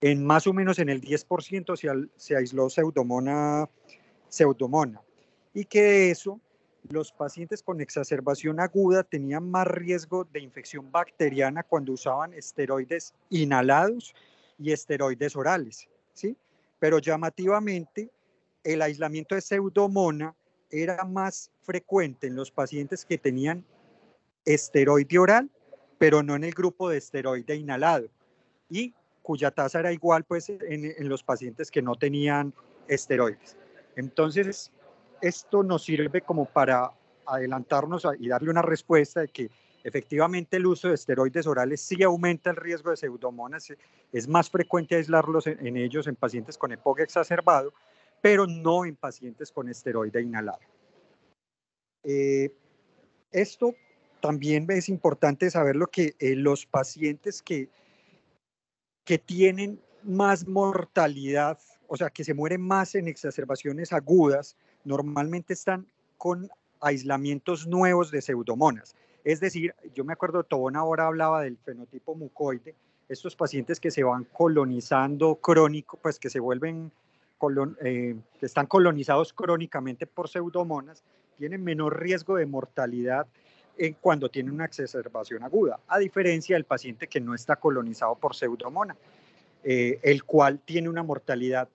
en más o menos en el 10% se aisló pseudomonas, y que de eso los pacientes con exacerbación aguda tenían más riesgo de infección bacteriana cuando usaban esteroides inhalados y esteroides orales, ¿sí? Pero llamativamente, el aislamiento de pseudomonas era más frecuente en los pacientes que tenían esteroide oral, pero no en el grupo de esteroide inhalado, y cuya tasa era igual pues, en los pacientes que no tenían esteroides. Entonces, esto nos sirve como para adelantarnos y darle una respuesta de que efectivamente el uso de esteroides orales sí aumenta el riesgo de pseudomonas, es más frecuente aislarlos en ellos en pacientes con EPOC exacerbado, pero no en pacientes con esteroide inhalado. Esto también es importante saberlo que los pacientes que tienen más mortalidad, o sea, que se mueren más en exacerbaciones agudas, normalmente están con aislamientos nuevos de pseudomonas. Es decir, yo me acuerdo, Tobón ahora hablaba del fenotipo mucoide, estos pacientes que se van colonizando crónico, pues que se vuelven, que están colonizados crónicamente por pseudomonas, tienen menor riesgo de mortalidad cuando tiene una exacerbación aguda, a diferencia del paciente que no está colonizado por pseudomonas, el cual tiene una mortalidad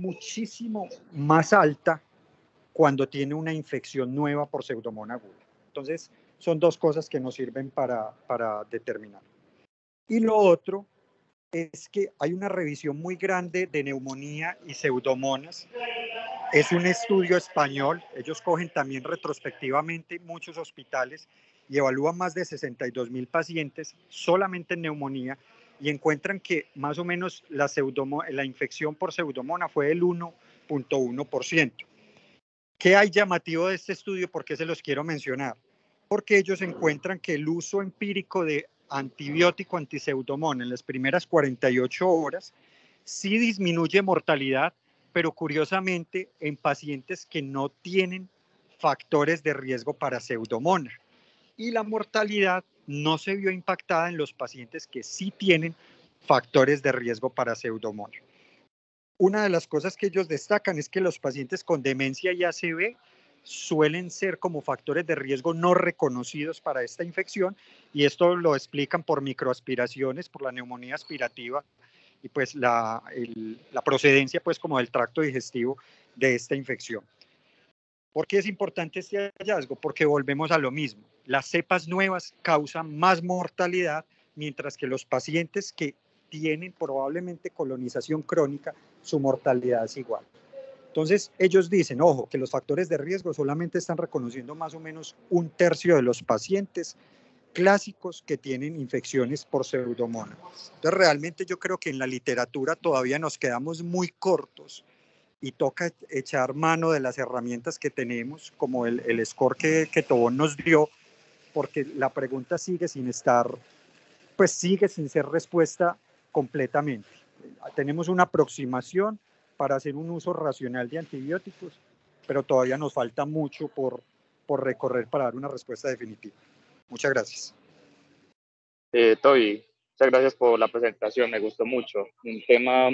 muchísimo más alta cuando tiene una infección nueva por pseudomonas aguda. Entonces, son dos cosas que nos sirven para determinar. Y lo otro es que hay una revisión muy grande de neumonía y pseudomonas. Es un estudio español, ellos cogen también retrospectivamente muchos hospitales y evalúan más de 62.000 pacientes solamente en neumonía y encuentran que más o menos la infección por pseudomonas fue del 1.1%. ¿Qué hay llamativo de este estudio? ¿Por qué se los quiero mencionar? Porque ellos encuentran que el uso empírico de antibiótico antipseudomonas en las primeras 48 horas sí disminuye mortalidad, pero curiosamente en pacientes que no tienen factores de riesgo para pseudomonas. Y la mortalidad no se vio impactada en los pacientes que sí tienen factores de riesgo para pseudomonas. Una de las cosas que ellos destacan es que los pacientes con demencia y ACV suelen ser como factores de riesgo no reconocidos para esta infección, y esto lo explican por microaspiraciones, por la neumonía aspirativa y pues la procedencia pues como del tracto digestivo de esta infección. ¿Por qué es importante este hallazgo? Porque volvemos a lo mismo. Las cepas nuevas causan más mortalidad, mientras que los pacientes que tienen probablemente colonización crónica, su mortalidad es igual. Entonces, ellos dicen, ojo, que los factores de riesgo solamente están reconociendo más o menos 1/3 de los pacientes clásicos que tienen infecciones por pseudomonas. Entonces, realmente yo creo que en la literatura todavía nos quedamos muy cortos y toca echar mano de las herramientas que tenemos, como el score que Tobón nos dio, porque la pregunta sigue sin ser respuesta completamente. Tenemos una aproximación para hacer un uso racional de antibióticos, pero todavía nos falta mucho por recorrer para dar una respuesta definitiva. Muchas gracias. Toby, muchas gracias por la presentación, me gustó mucho. Un tema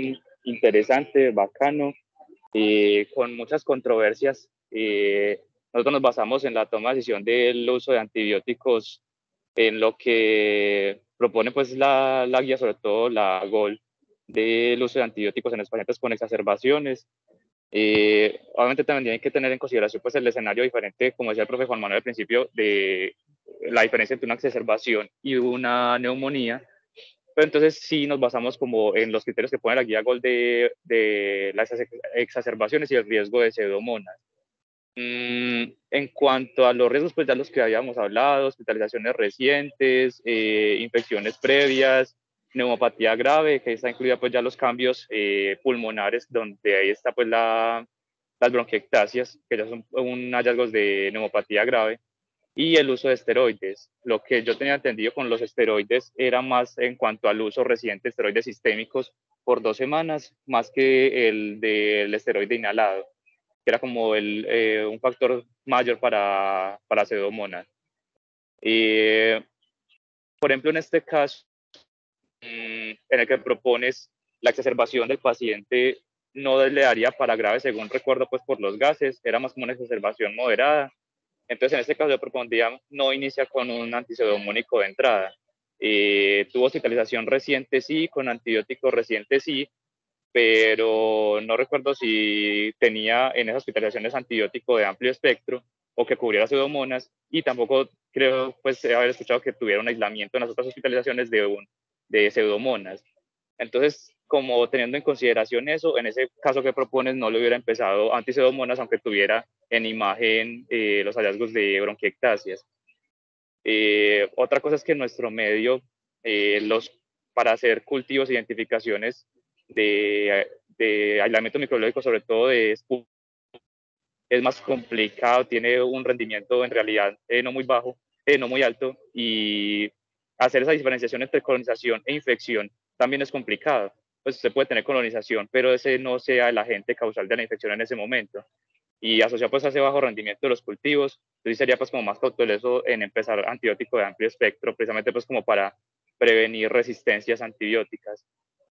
interesante, bacano, y con muchas controversias. nosotros nos basamos en la toma de decisión del uso de antibióticos en lo que propone pues la guía, sobre todo la GOL, del uso de antibióticos en los pacientes con exacerbaciones. Obviamente también hay que tener en consideración pues el escenario diferente, como decía el profe Juan Manuel al principio, de la diferencia entre una exacerbación y una neumonía. Pero entonces sí nos basamos como en los criterios que pone la guía GOL de las exacerbaciones y el riesgo de pseudomonas. En cuanto a los riesgos, pues ya los que habíamos hablado, hospitalizaciones recientes, infecciones previas, neumopatía grave, que está incluida pues ya los cambios pulmonares, donde ahí está pues las bronquiectasias, que ya son un hallazgos de neumopatía grave, y el uso de esteroides. Lo que yo tenía entendido con los esteroides era más en cuanto al uso reciente de esteroides sistémicos por 2 semanas, más que el del esteroide inhalado, que era como un factor mayor para pseudomonas. Por ejemplo, en este caso, en el que propones la exacerbación del paciente no le daría para grave, según recuerdo, pues por los gases, era más como una exacerbación moderada. Entonces, en este caso yo propondría no iniciar con un antipseudomónico de entrada. Tuvo hospitalización reciente, sí, con antibióticos reciente, sí, pero no recuerdo si tenía en esas hospitalizaciones antibiótico de amplio espectro o que cubriera pseudomonas, y tampoco creo pues haber escuchado que tuviera un aislamiento en las otras hospitalizaciones de pseudomonas. Entonces, como teniendo en consideración eso, en ese caso que propones no le hubiera empezado antipseudomonas, aunque tuviera en imagen los hallazgos de bronquiectasias. Otra cosa es que en nuestro medio, para hacer cultivos e identificaciones de aislamiento microbiológico, sobre todo es más complicado, tiene un rendimiento en realidad no muy bajo, no muy alto, y hacer esa diferenciación entre colonización e infección también es complicado. Pues se puede tener colonización, pero ese no sea el agente causal de la infección en ese momento. Y asociado pues a ese bajo rendimiento de los cultivos, entonces sería pues como más cauteloso en empezar antibiótico de amplio espectro, precisamente pues como para prevenir resistencias antibióticas.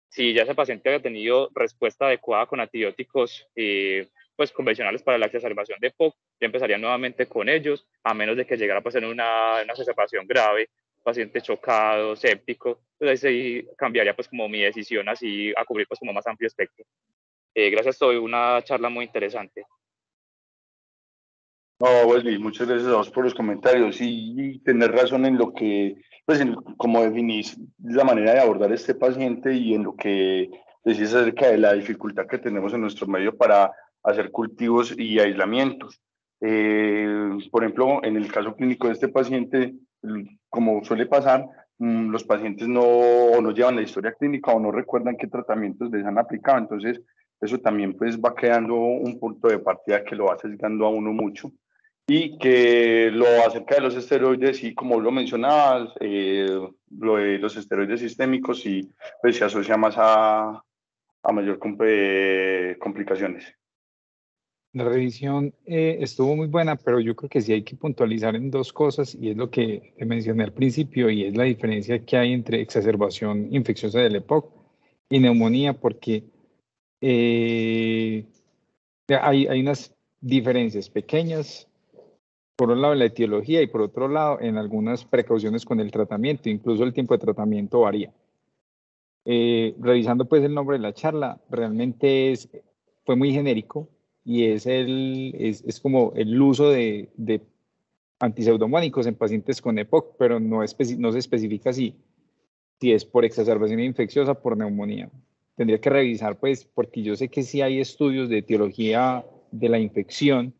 Si ya ese paciente había tenido respuesta adecuada con antibióticos pues convencionales para la exacerbación de POC, yo empezaría nuevamente con ellos, a menos de que llegara pues en una exacerbación grave, paciente chocado, séptico, entonces ahí cambiaría pues como mi decisión así a cubrir pues como más amplio espectro. Gracias, fue una charla muy interesante. No, Wesley, muchas gracias a vos por los comentarios y tener razón en lo que, pues, como definís la manera de abordar este paciente y en lo que decís acerca de la dificultad que tenemos en nuestro medio para hacer cultivos y aislamientos. Por ejemplo, en el caso clínico de este paciente, como suele pasar, los pacientes no llevan la historia clínica o no recuerdan qué tratamientos les han aplicado, entonces eso también pues va creando un punto de partida que lo va sesgando a uno mucho. Y que lo acerca de los esteroides, y como lo mencionabas, lo de los esteroides sistémicos, y pues se asocia más a mayor complicaciones. La revisión estuvo muy buena, pero yo creo que sí hay que puntualizar en 2 cosas, y es lo que te mencioné al principio, y es la diferencia que hay entre exacerbación infecciosa del EPOC y neumonía, porque hay unas diferencias pequeñas, por un lado en la etiología y por otro lado en algunas precauciones con el tratamiento, incluso el tiempo de tratamiento varía. Revisando pues el nombre de la charla, realmente fue muy genérico, y es como el uso de antipseudomónicos en pacientes con EPOC, pero no se especifica si es por exacerbación infecciosa o por neumonía. Tendría que revisar pues, porque yo sé que sí hay estudios de etiología de la infección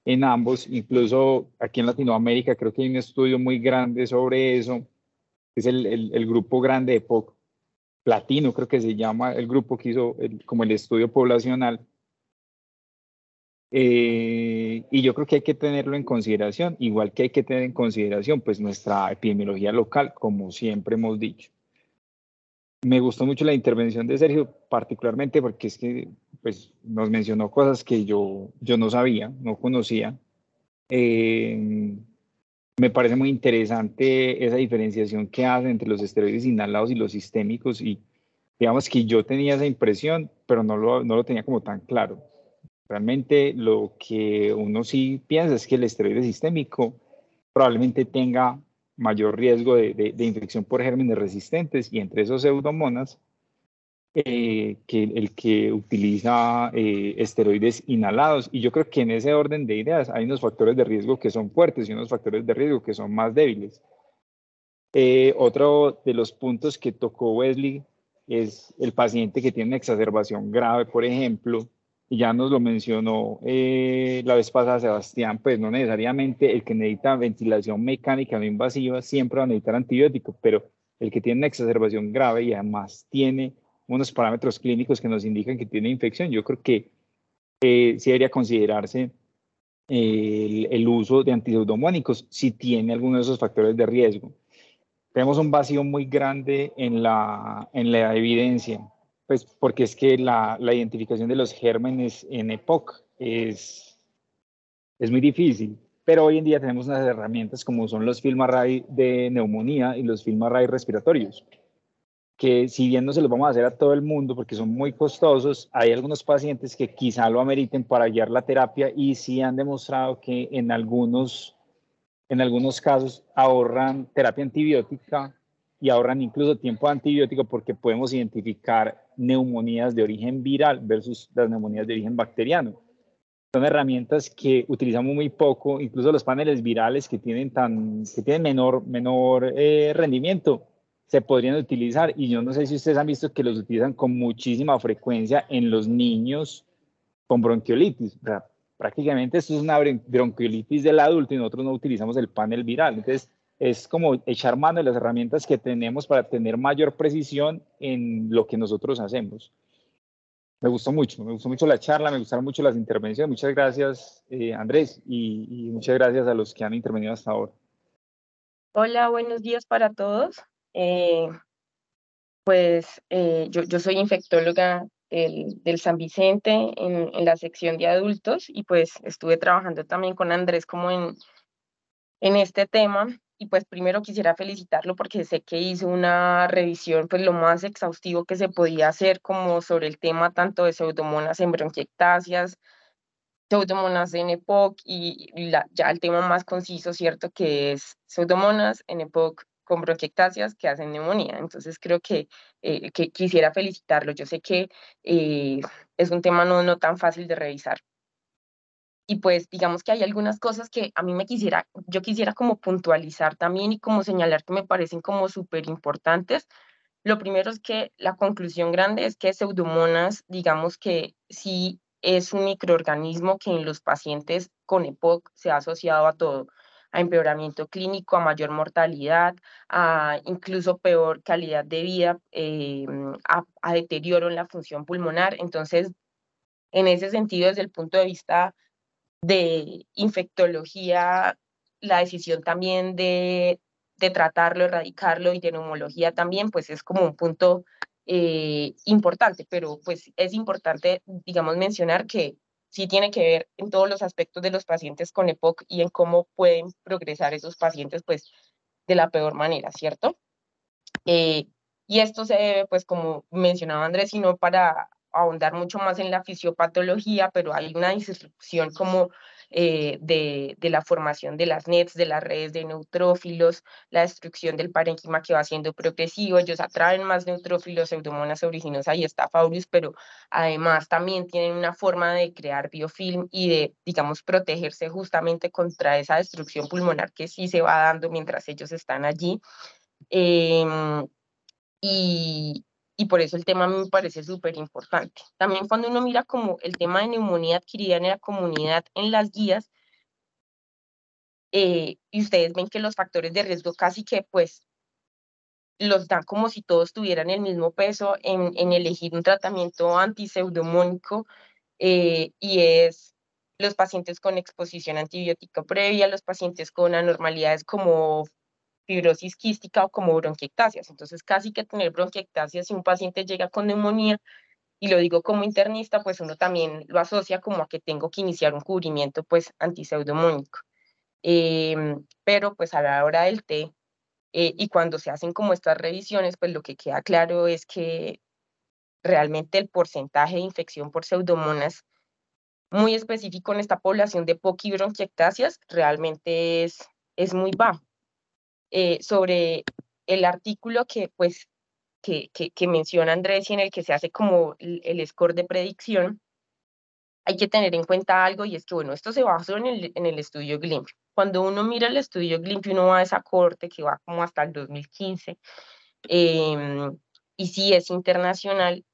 en ambos, incluso aquí en Latinoamérica creo que hay un estudio muy grande sobre eso, es el grupo grande de POC, Platino creo que se llama el grupo que hizo como el estudio poblacional, y yo creo que hay que tenerlo en consideración, igual que hay que tener en consideración pues nuestra epidemiología local, como siempre hemos dicho. Me gustó mucho la intervención de Sergio, particularmente porque es que pues, nos mencionó cosas que yo no sabía, no conocía. Me parece muy interesante esa diferenciación que hace entre los esteroides inhalados y los sistémicos, y digamos que yo tenía esa impresión, pero no lo tenía como tan claro. Realmente lo que uno sí piensa es que el esteroide sistémico probablemente tenga mayor riesgo de infección por gérmenes resistentes, y entre esos pseudomonas, que el que utiliza esteroides inhalados. Y yo creo que en ese orden de ideas hay unos factores de riesgo que son fuertes y unos factores de riesgo que son más débiles. Otro de los puntos que tocó Wesley es el paciente que tiene una exacerbación grave, por ejemplo, y ya nos lo mencionó la vez pasada Sebastián, pues no necesariamente el que necesita ventilación mecánica no invasiva siempre va a necesitar antibiótico, pero el que tiene una exacerbación grave y además tiene unos parámetros clínicos que nos indican que tiene infección, yo creo que sí debería considerarse el uso de antipseudomónicos si tiene alguno de esos factores de riesgo. Tenemos un vacío muy grande en la evidencia, pues porque es que la identificación de los gérmenes en EPOC es muy difícil, pero hoy en día tenemos unas herramientas como son los FilmArray de neumonía y los FilmArray respiratorios, que si bien no se los vamos a hacer a todo el mundo porque son muy costosos, hay algunos pacientes que quizá lo ameriten para guiar la terapia, y sí han demostrado que en algunos casos ahorran terapia antibiótica y ahorran incluso tiempo de antibiótico, porque podemos identificar neumonías de origen viral versus las neumonías de origen bacteriano. Son herramientas que utilizamos muy poco, incluso los paneles virales que tienen menor rendimiento se podrían utilizar, y yo no sé si ustedes han visto que los utilizan con muchísima frecuencia en los niños con bronquiolitis. O sea, prácticamente esto es una bronquiolitis del adulto y nosotros no utilizamos el panel viral. Entonces, es como echar mano de las herramientas que tenemos para tener mayor precisión en lo que nosotros hacemos. Me gustó mucho la charla, me gustaron mucho las intervenciones. Muchas gracias, Andrés, y muchas gracias a los que han intervenido hasta ahora. Hola, buenos días para todos. Yo soy infectóloga del San Vicente en la sección de adultos, y pues estuve trabajando también con Andrés como en este tema. Y pues primero quisiera felicitarlo porque sé que hizo una revisión pues lo más exhaustivo que se podía hacer como sobre el tema tanto de pseudomonas en bronquiectasias, pseudomonas en EPOC y ya el tema más conciso, ¿cierto? Que es pseudomonas en EPOC con bronquiectasias que hacen neumonía. Entonces creo que quisiera felicitarlo. Yo sé que es un tema no tan fácil de revisar. Y pues digamos que hay algunas cosas que a mí yo quisiera como puntualizar también y como señalar que me parecen como súper importantes. Lo primero es que la conclusión grande es que Pseudomonas, digamos que sí es un microorganismo que en los pacientes con EPOC se ha asociado a todo, a empeoramiento clínico, a mayor mortalidad, a incluso peor calidad de vida, a deterioro en la función pulmonar. Entonces, en ese sentido, desde el punto de vista de infectología, la decisión también de tratarlo, erradicarlo, y de neumología también, pues es como un punto importante, pero pues es importante, digamos, mencionar que sí tiene que ver en todos los aspectos de los pacientes con EPOC y en cómo pueden progresar esos pacientes, pues, de la peor manera, ¿cierto? Y esto se debe, pues, como mencionaba Andrés, sino para ahondar mucho más en la fisiopatología, pero hay una disrupción como de la formación de las NETs, de las redes de neutrófilos, la destrucción del parénquima que va siendo progresivo. Ellos atraen más neutrófilos, Pseudomonas aeruginosa y Staphylococcus, pero además también tienen una forma de crear biofilm y de, digamos, protegerse justamente contra esa destrucción pulmonar que sí se va dando mientras ellos están allí. Y por eso el tema me parece súper importante. También cuando uno mira como el tema de neumonía adquirida en la comunidad en las guías, y ustedes ven que los factores de riesgo casi que pues los dan como si todos tuvieran el mismo peso en elegir un tratamiento antipseudomónico, y es los pacientes con exposición antibiótica previa, los pacientes con anormalidades como fibrosis quística o como bronquiectasias. Entonces, casi que tener bronquiectasias si un paciente llega con neumonía, y lo digo como internista, pues uno también lo asocia como a que tengo que iniciar un cubrimiento pues antipseudomónico. Pero pues a la hora del té, y cuando se hacen como estas revisiones, pues lo que queda claro es que realmente el porcentaje de infección por pseudomonas muy específico en esta población de poquibronquiectasias realmente es muy bajo. Sobre el artículo que menciona Andrés y en el que se hace como el score de predicción, hay que tener en cuenta algo, y es que, bueno, esto se basó en el estudio GLIMP. Cuando uno mira el estudio GLIMP y uno va a esa corte que va como hasta el 2015, y sí es internacional,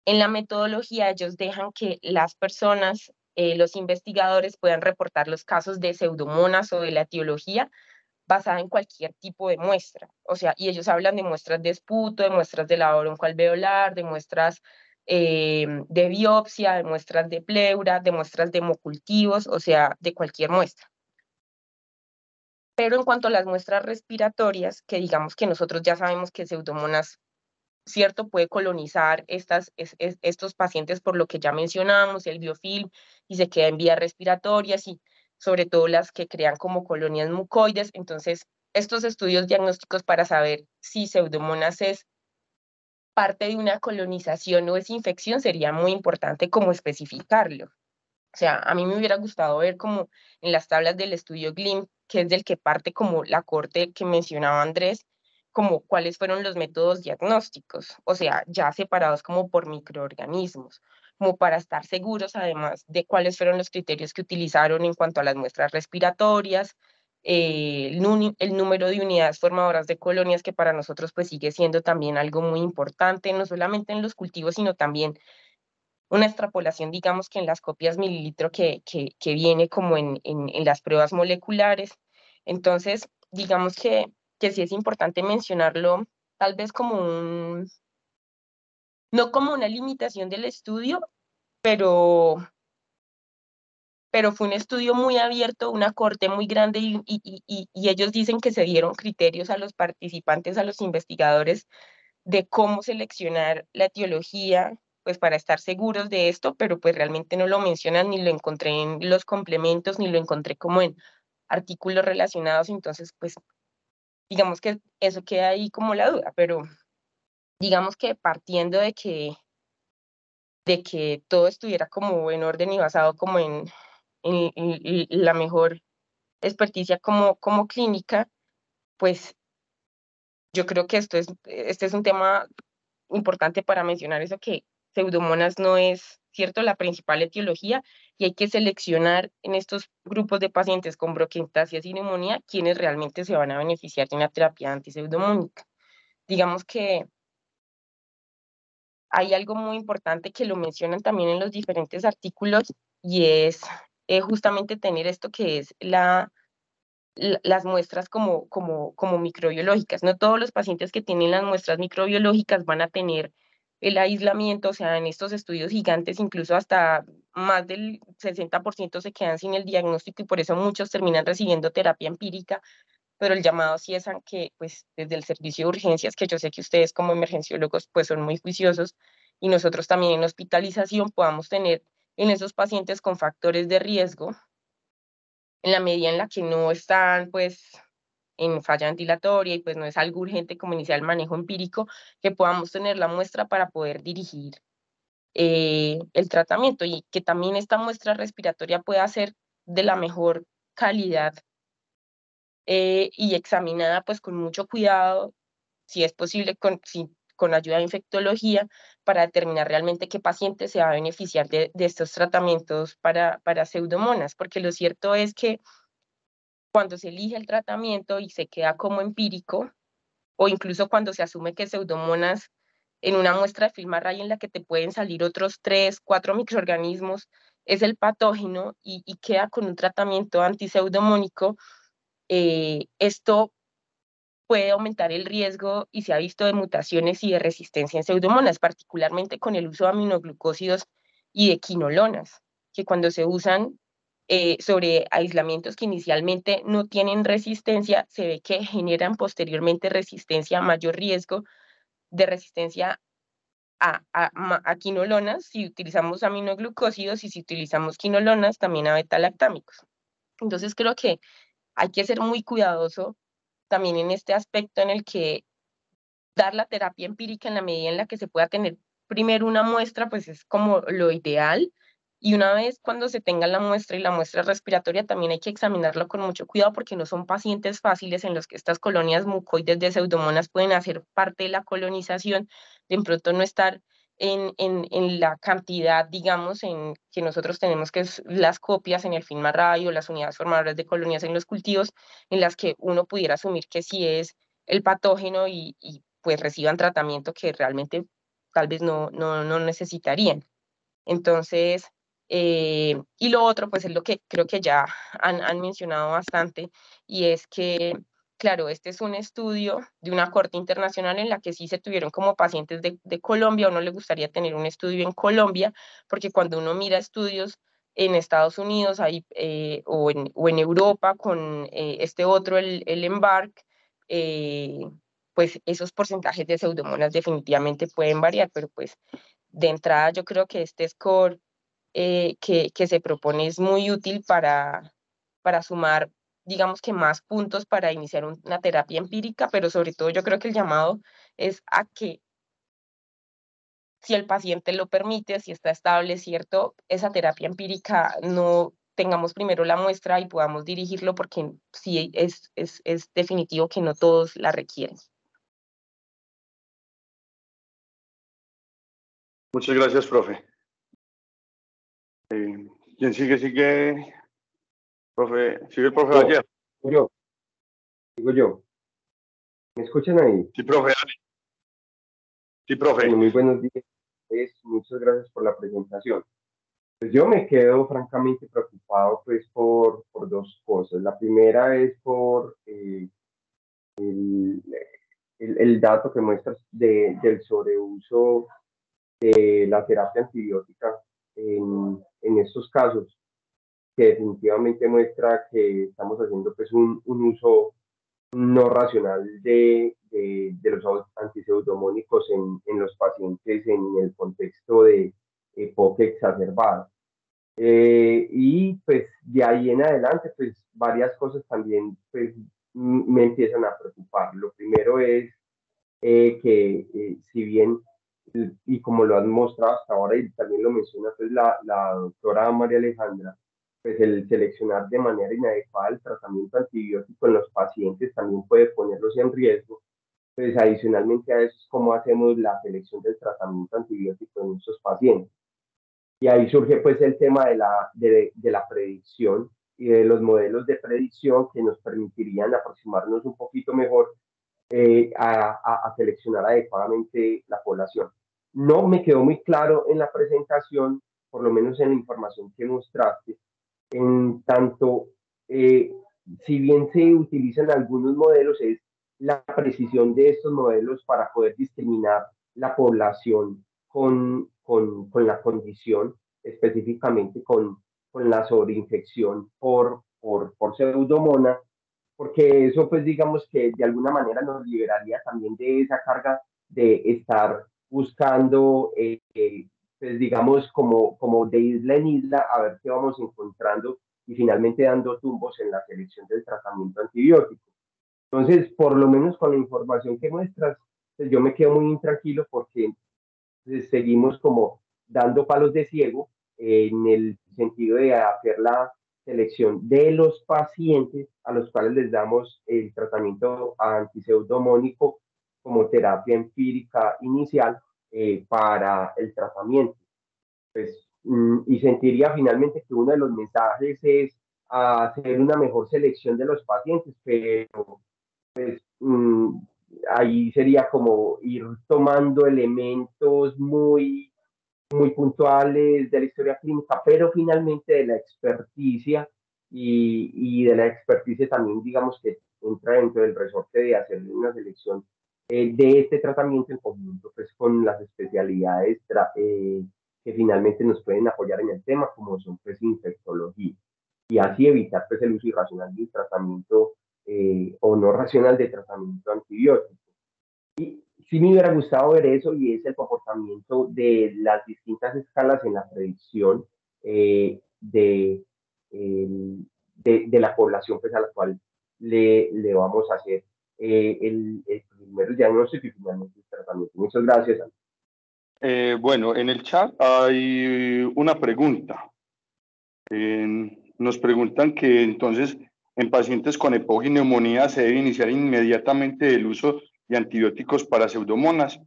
en la metodología ellos dejan que las personas, los investigadores puedan reportar los casos de pseudomonas o de la etiología basada en cualquier tipo de muestra. O sea, y ellos hablan de muestras de esputo, de muestras de lavado broncoalveolar, de muestras de biopsia, de muestras de pleura, de muestras de hemocultivos, o sea, de cualquier muestra. Pero en cuanto a las muestras respiratorias, que digamos que nosotros ya sabemos que Pseudomonas, cierto, puede colonizar estos pacientes por lo que ya mencionamos, el biofilm, y se queda en vías respiratorias, y sobre todo las que crean como colonias mucoides. Entonces, estos estudios diagnósticos para saber si Pseudomonas es parte de una colonización o es infección sería muy importante como especificarlo. O sea, a mí me hubiera gustado ver como en las tablas del estudio GLIMP, que es del que parte como la corte que mencionaba Andrés, como cuáles fueron los métodos diagnósticos, o sea, ya separados como por microorganismos, como para estar seguros además de cuáles fueron los criterios que utilizaron en cuanto a las muestras respiratorias, el número de unidades formadoras de colonias, que para nosotros pues sigue siendo también algo muy importante, no solamente en los cultivos, sino también una extrapolación, digamos que en las copias mililitro que viene como en las pruebas moleculares. Entonces, digamos que sí es importante mencionarlo, tal vez como no como una limitación del estudio, pero fue un estudio muy abierto, una corte muy grande, y ellos dicen que se dieron criterios a los participantes, a los investigadores, de cómo seleccionar la etiología, pues para estar seguros de esto, pero pues realmente no lo mencionan, ni lo encontré en los complementos, ni lo encontré como en artículos relacionados. Entonces pues digamos que eso queda ahí como la duda, pero digamos que partiendo de que todo estuviera como en orden y basado como en la mejor experticia como clínica, pues yo creo que este es un tema importante para mencionar eso, que Pseudomonas no es, cierto, la principal etiología, y hay que seleccionar en estos grupos de pacientes con bronquiectasias y neumonía quienes realmente se van a beneficiar de una terapia antipseudomónica. Digamos que hay algo muy importante que lo mencionan también en los diferentes artículos, y es justamente tener esto que es las muestras como microbiológicas. No todos los pacientes que tienen las muestras microbiológicas van a tener el aislamiento. O sea, en estos estudios gigantes incluso hasta más del 60% se quedan sin el diagnóstico, y por eso muchos terminan recibiendo terapia empírica. Pero el llamado sí es a que, pues, desde el servicio de urgencias, que yo sé que ustedes como emergenciólogos pues son muy juiciosos, y nosotros también en hospitalización, podamos tener en esos pacientes con factores de riesgo, en la medida en la que no están pues en falla ventilatoria y pues no es algo urgente como iniciar el manejo empírico, que podamos tener la muestra para poder dirigir el tratamiento, y que también esta muestra respiratoria pueda ser de la mejor calidad, y examinada pues con mucho cuidado, si es posible con ayuda de infectología, para determinar realmente qué paciente se va a beneficiar de estos tratamientos para pseudomonas, porque lo cierto es que cuando se elige el tratamiento y se queda como empírico, o incluso cuando se asume que pseudomonas en una muestra de film array en la que te pueden salir otros 3, 4 microorganismos, es el patógeno, y queda con un tratamiento antipseudomónico, esto puede aumentar el riesgo, y se ha visto, de mutaciones y de resistencia en pseudomonas, particularmente con el uso de aminoglucósidos y de quinolonas, que cuando se usan sobre aislamientos que inicialmente no tienen resistencia, se ve que generan posteriormente resistencia, mayor riesgo de resistencia a quinolonas si utilizamos aminoglucósidos, y si utilizamos quinolonas también a beta-lactámicos. Entonces creo que hay que ser muy cuidadoso también en este aspecto, en el que dar la terapia empírica en la medida en la que se pueda tener primero una muestra, pues es como lo ideal, Y una vez cuando se tenga la muestra y la muestra respiratoria, también hay que examinarlo con mucho cuidado porque no son pacientes fáciles en los que estas colonias mucoides de Pseudomonas pueden hacer parte de la colonización, de pronto no estar en la cantidad, digamos, en que nosotros tenemos, que es las copias en el FilmArray o las unidades formadoras de colonias en los cultivos, en las que uno pudiera asumir que sí es el patógeno y pues reciban tratamiento que realmente tal vez no necesitarían. Entonces, y lo otro, pues es lo que creo que ya han mencionado bastante, y es que, claro, este es un estudio de una corte internacional en la que sí se tuvieron como pacientes de Colombia. A uno le gustaría tener un estudio en Colombia, porque cuando uno mira estudios en Estados Unidos o en Europa con este otro, el EMBARC, pues esos porcentajes de pseudomonas definitivamente pueden variar, pero pues de entrada yo creo que este score que se propone es muy útil para sumar, digamos que más puntos para iniciar una terapia empírica, pero sobre todo yo creo que el llamado es a que si el paciente lo permite, si está estable, cierto, esa terapia empírica no tengamos primero la muestra y podamos dirigirlo, porque sí es definitivo que no todos la requieren. Muchas gracias, profe. ¿Quién sigue? Sigue, profe. Sigue el profe Valle. Digo yo. ¿Me escuchan ahí? Sí, profe, dale. Sí, profe. Bueno, muy buenos días. Muchas gracias por la presentación. Pues yo me quedo francamente preocupado pues por dos cosas. La primera es por el dato que muestras del sobreuso de la terapia antibiótica en estos casos, que definitivamente muestra que estamos haciendo pues un uso no racional de los antiseudomónicos en los pacientes en el contexto de EPOC exacerbada. Y pues de ahí en adelante, pues varias cosas también pues, me empiezan a preocupar. Lo primero es que si bien, y como lo han mostrado hasta ahora y también lo menciona pues la doctora María Alejandra, pues el seleccionar de manera inadecuada el tratamiento antibiótico en los pacientes también puede ponerlos en riesgo. Pues adicionalmente a eso es cómo hacemos la selección del tratamiento antibiótico en estos pacientes. Y ahí surge pues el tema de la predicción y de los modelos de predicción que nos permitirían aproximarnos un poquito mejor a seleccionar adecuadamente la población. No me quedó muy claro en la presentación, por lo menos en la información que mostraste, en tanto, si bien se utilizan algunos modelos, es la precisión de estos modelos para poder discriminar la población con la condición, específicamente con la sobreinfección por pseudomonas, porque eso pues digamos que de alguna manera nos liberaría también de esa carga de estar buscando, pues digamos como de isla en isla a ver qué vamos encontrando y finalmente dando tumbos en la selección del tratamiento antibiótico. Entonces, por lo menos con la información que muestras, pues yo me quedo muy intranquilo porque pues, seguimos como dando palos de ciego en el sentido de hacer la selección de los pacientes a los cuales les damos el tratamiento antiseudomónico como terapia empírica inicial para el tratamiento. Pues, y sentiría finalmente que uno de los mensajes es hacer una mejor selección de los pacientes, pero pues ahí sería como ir tomando elementos muy puntuales de la historia clínica, pero finalmente de la experticia y de la experticia también, digamos que entra dentro del resorte de hacer una selección de este tratamiento en conjunto pues, con las especialidades que finalmente nos pueden apoyar en el tema, como son pues infectología, y así evitar pues el uso irracional del tratamiento o no racional de tratamiento antibiótico. Y sí me hubiera gustado ver eso y es el comportamiento de las distintas escalas en la predicción de la población pues, a la cual le vamos a hacer el primer diagnóstico y finalmente el tratamiento. Muchas gracias. Bueno, en el chat hay una pregunta Nos preguntan que entonces en pacientes con EPOC y neumonía se debe iniciar inmediatamente el uso de antibióticos para pseudomonas.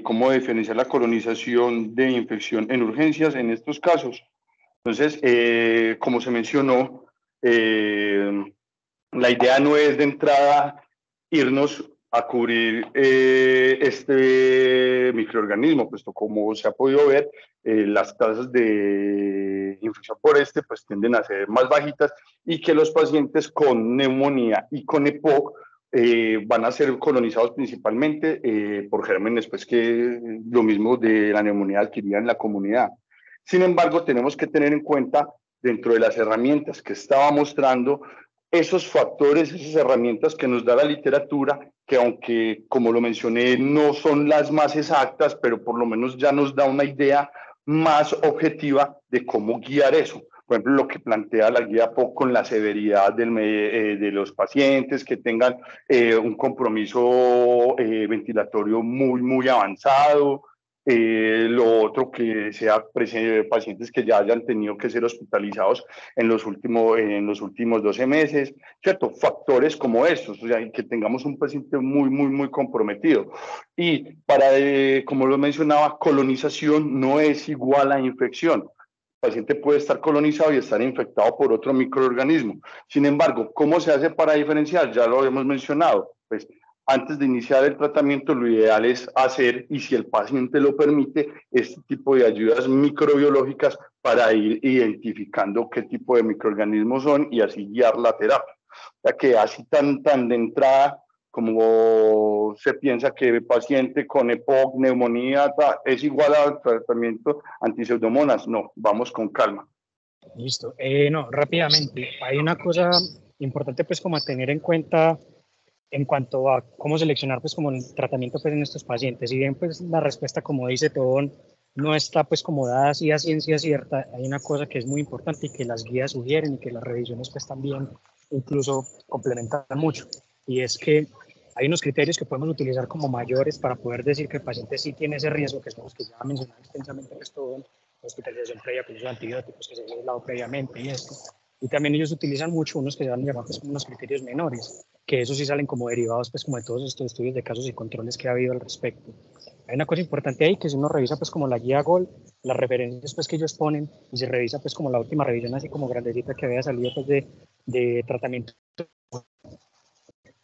¿Cómo diferenciar la colonización de infección en urgencias en estos casos? Entonces, como se mencionó, la idea no es de entrada irnos a cubrir este microorganismo, puesto como se ha podido ver, las tasas de infección por pues tienden a ser más bajitas y que los pacientes con neumonía y con EPOC van a ser colonizados principalmente por gérmenes, pues que lo mismo de la neumonía adquirida en la comunidad. Sin embargo, tenemos que tener en cuenta, dentro de las herramientas que estaba mostrando, esos factores, esas herramientas que nos da la literatura, que aunque, como lo mencioné, no son las más exactas, pero por lo menos ya nos da una idea más objetiva de cómo guiar eso. Por ejemplo, lo que plantea la guía POC con la severidad de los pacientes, que tengan un compromiso ventilatorio muy avanzado. Lo otro, que sea pacientes que ya hayan tenido que ser hospitalizados en los últimos 12 meses, ¿cierto? Factores como estos, o sea, que tengamos un paciente muy comprometido. Y como lo mencionaba, colonización no es igual a infección. El paciente puede estar colonizado y estar infectado por otro microorganismo. Sin embargo, ¿cómo se hace para diferenciar? Ya lo hemos mencionado. Pues antes de iniciar el tratamiento, lo ideal es hacer, y si el paciente lo permite, este tipo de ayudas microbiológicas para ir identificando qué tipo de microorganismos son y así guiar la terapia. O sea, que así tan de entrada, como se piensa que el paciente con EPOC, neumonía, es igual al tratamiento antipseudomonas. No, vamos con calma. Listo. No, rápidamente. Hay una cosa importante pues como a tener en cuenta en cuanto a cómo seleccionar pues como el tratamiento pues en estos pacientes. Si bien pues la respuesta, como dice Tobón, no está pues como dada así a ciencia cierta, hay una cosa que es muy importante y que las guías sugieren y que las revisiones pues también incluso complementan mucho, y es que hay unos criterios que podemos utilizar como mayores para poder decir que el paciente sí tiene ese riesgo, que son los que ya mencionaba extensamente pues Tobón: hospitalización previa con uso de antibióticos que se había hablado previamente y esto. Y también ellos utilizan mucho unos que se van a llamar pues como unos criterios menores, que esos sí salen como derivados pues como de todos estos estudios de casos y controles que ha habido al respecto. Hay una cosa importante ahí, que si uno revisa pues como la guía GOL, las referencias pues que ellos ponen, y se revisa pues como la última revisión así como grandecita que había salido pues de tratamiento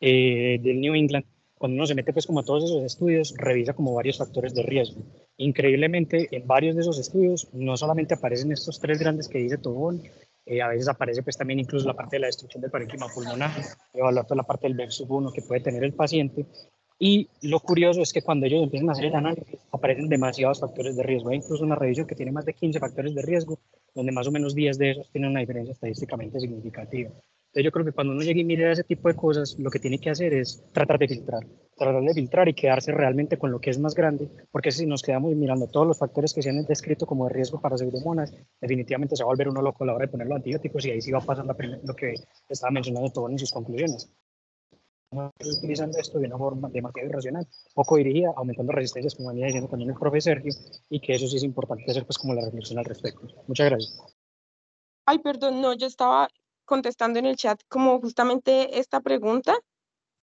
del New England, cuando uno se mete pues como a todos esos estudios, revisa como varios factores de riesgo. Increíblemente, en varios de esos estudios no solamente aparecen estos tres grandes que dice Tobón, a veces aparece pues también incluso la parte de la destrucción del parénquima pulmonar, evaluar toda la parte del BEF-1 que puede tener el paciente. Y lo curioso es que cuando ellos empiezan a hacer el análisis, aparecen demasiados factores de riesgo. Hay incluso una revisión que tiene más de 15 factores de riesgo, donde más o menos 10 de esos tienen una diferencia estadísticamente significativa. Entonces yo creo que cuando uno llegue y mire ese tipo de cosas, lo que tiene que hacer es tratar de filtrar y quedarse realmente con lo que es más grande, porque si nos quedamos mirando todos los factores que se han descrito como de riesgo para pseudomonas, definitivamente se va a volver uno loco a la hora de poner los antibióticos, y ahí sí va a pasar lo que estaba mencionando todo en sus conclusiones. Utilizando esto de una forma demasiado irracional, poco dirigida, aumentando resistencias, como venía diciendo también el profe Sergio, y que eso sí es importante hacer pues como la reflexión al respecto. Muchas gracias. Ay, perdón, no, yo estaba contestando en el chat como justamente esta pregunta,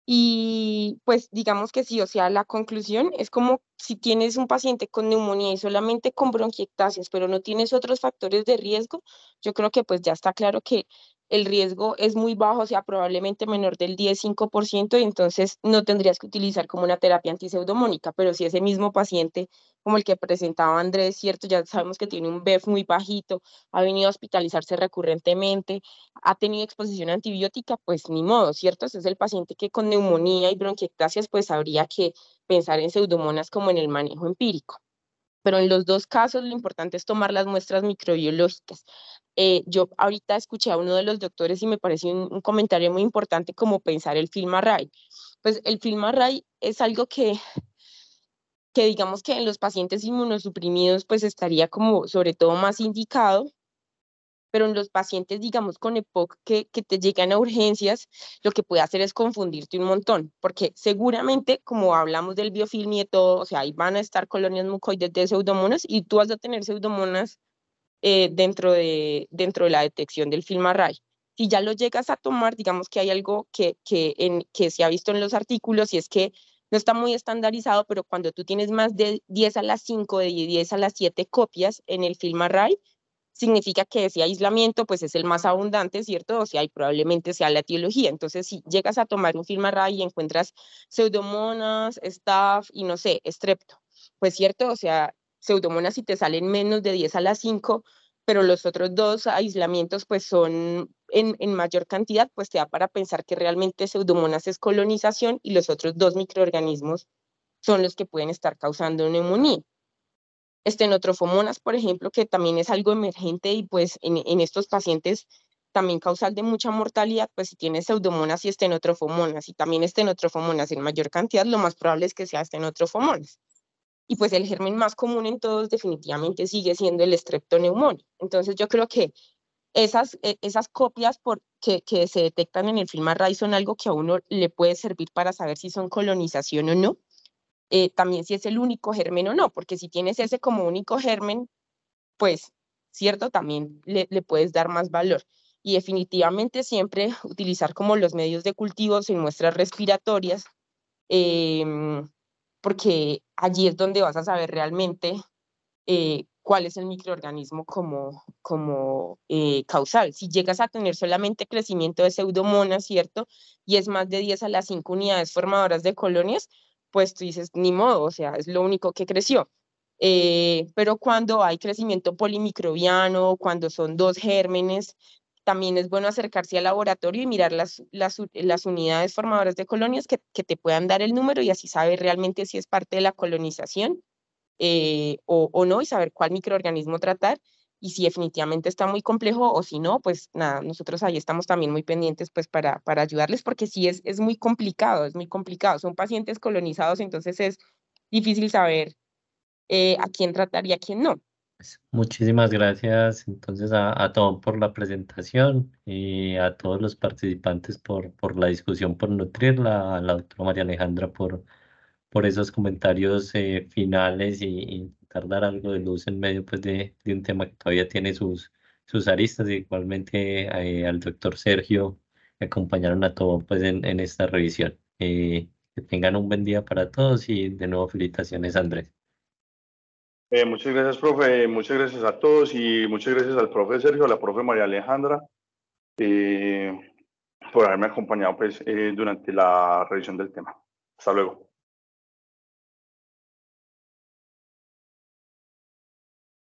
y pues digamos que sí, o sea, la conclusión es como si tienes un paciente con neumonía y solamente con bronquiectasias, pero no tienes otros factores de riesgo, yo creo que pues ya está claro que el riesgo es muy bajo, o sea, probablemente menor del 10-5%, y entonces no tendrías que utilizar como una terapia antiseudomónica. Pero si ese mismo paciente, como el que presentaba Andrés, cierto, ya sabemos que tiene un BEF muy bajito, ha venido a hospitalizarse recurrentemente, ha tenido exposición antibiótica, pues ni modo, ¿cierto? Ese es el paciente que con neumonía y bronquiectasias, pues habría que pensar en pseudomonas como en el manejo empírico. Pero en los dos casos lo importante es tomar las muestras microbiológicas. Yo ahorita escuché a uno de los doctores y me pareció un comentario muy importante, como pensar el FilmArray. Pues el FilmArray es algo que digamos que en los pacientes inmunosuprimidos pues estaría como sobre todo más indicado, pero en los pacientes, digamos, con EPOC que te llegan a urgencias, lo que puede hacer es confundirte un montón, porque seguramente, como hablamos del biofilm y de todo, o sea, ahí van a estar colonias mucoides de pseudomonas y tú vas a tener pseudomonas dentro de la detección del film array. Si ya lo llegas a tomar, digamos que hay algo que se ha visto en los artículos, y es que no está muy estandarizado, pero cuando tú tienes más de 10 a la 5, de 10 a las 7 copias en el film array, significa que ese aislamiento pues es el más abundante, ¿cierto? O sea, y probablemente sea la etiología. Entonces, si llegas a tomar un film array y encuentras Pseudomonas, Staph y no sé, Strepto, pues cierto, o sea, Pseudomonas si te salen menos de 10 a la 5, pero los otros dos aislamientos pues son en mayor cantidad, pues te da para pensar que realmente Pseudomonas es colonización y los otros dos microorganismos son los que pueden estar causando neumonía. Estenotrofomonas, por ejemplo, que también es algo emergente y pues en estos pacientes también causal de mucha mortalidad, pues si tienes pseudomonas y estenotrofomonas y también estenotrofomonas en mayor cantidad, lo más probable es que sea estenotrofomonas. Y pues el germen más común en todos definitivamente sigue siendo el streptoneumonio. Entonces yo creo que esas copias que se detectan en el film array son algo que a uno le puede servir para saber si son colonización o no. También si es el único germen o no, porque si tienes ese como único germen, pues, cierto, también le puedes dar más valor. Y definitivamente siempre utilizar como los medios de cultivos en muestras respiratorias, porque allí es donde vas a saber realmente cuál es el microorganismo como causal. Si llegas a tener solamente crecimiento de pseudomonas, ¿cierto? Y es más de 10 a las 5 unidades formadoras de colonias, pues tú dices, ni modo, o sea, es lo único que creció. Pero cuando hay crecimiento polimicrobiano, cuando son dos gérmenes, también es bueno acercarse al laboratorio y mirar las unidades formadoras de colonias que te puedan dar el número y así saber realmente si es parte de la colonización o no, y saber cuál microorganismo tratar y si definitivamente está muy complejo o si no, pues nada, nosotros ahí estamos también muy pendientes pues para ayudarles porque sí es muy complicado, son pacientes colonizados, entonces es difícil saber a quién tratar y a quién no. Muchísimas gracias entonces a todos por la presentación y a todos los participantes por la discusión, por nutrirla, a la doctora María Alejandra por esos comentarios finales y intentar dar algo de luz en medio pues, de un tema que todavía tiene sus aristas. Y igualmente al doctor Sergio, que acompañaron a todos pues, en esta revisión. Que tengan un buen día para todos y de nuevo felicitaciones, Andrés. Muchas gracias, profe. Muchas gracias a todos y muchas gracias al profe Sergio, a la profe María Alejandra, por haberme acompañado pues, durante la revisión del tema. Hasta luego.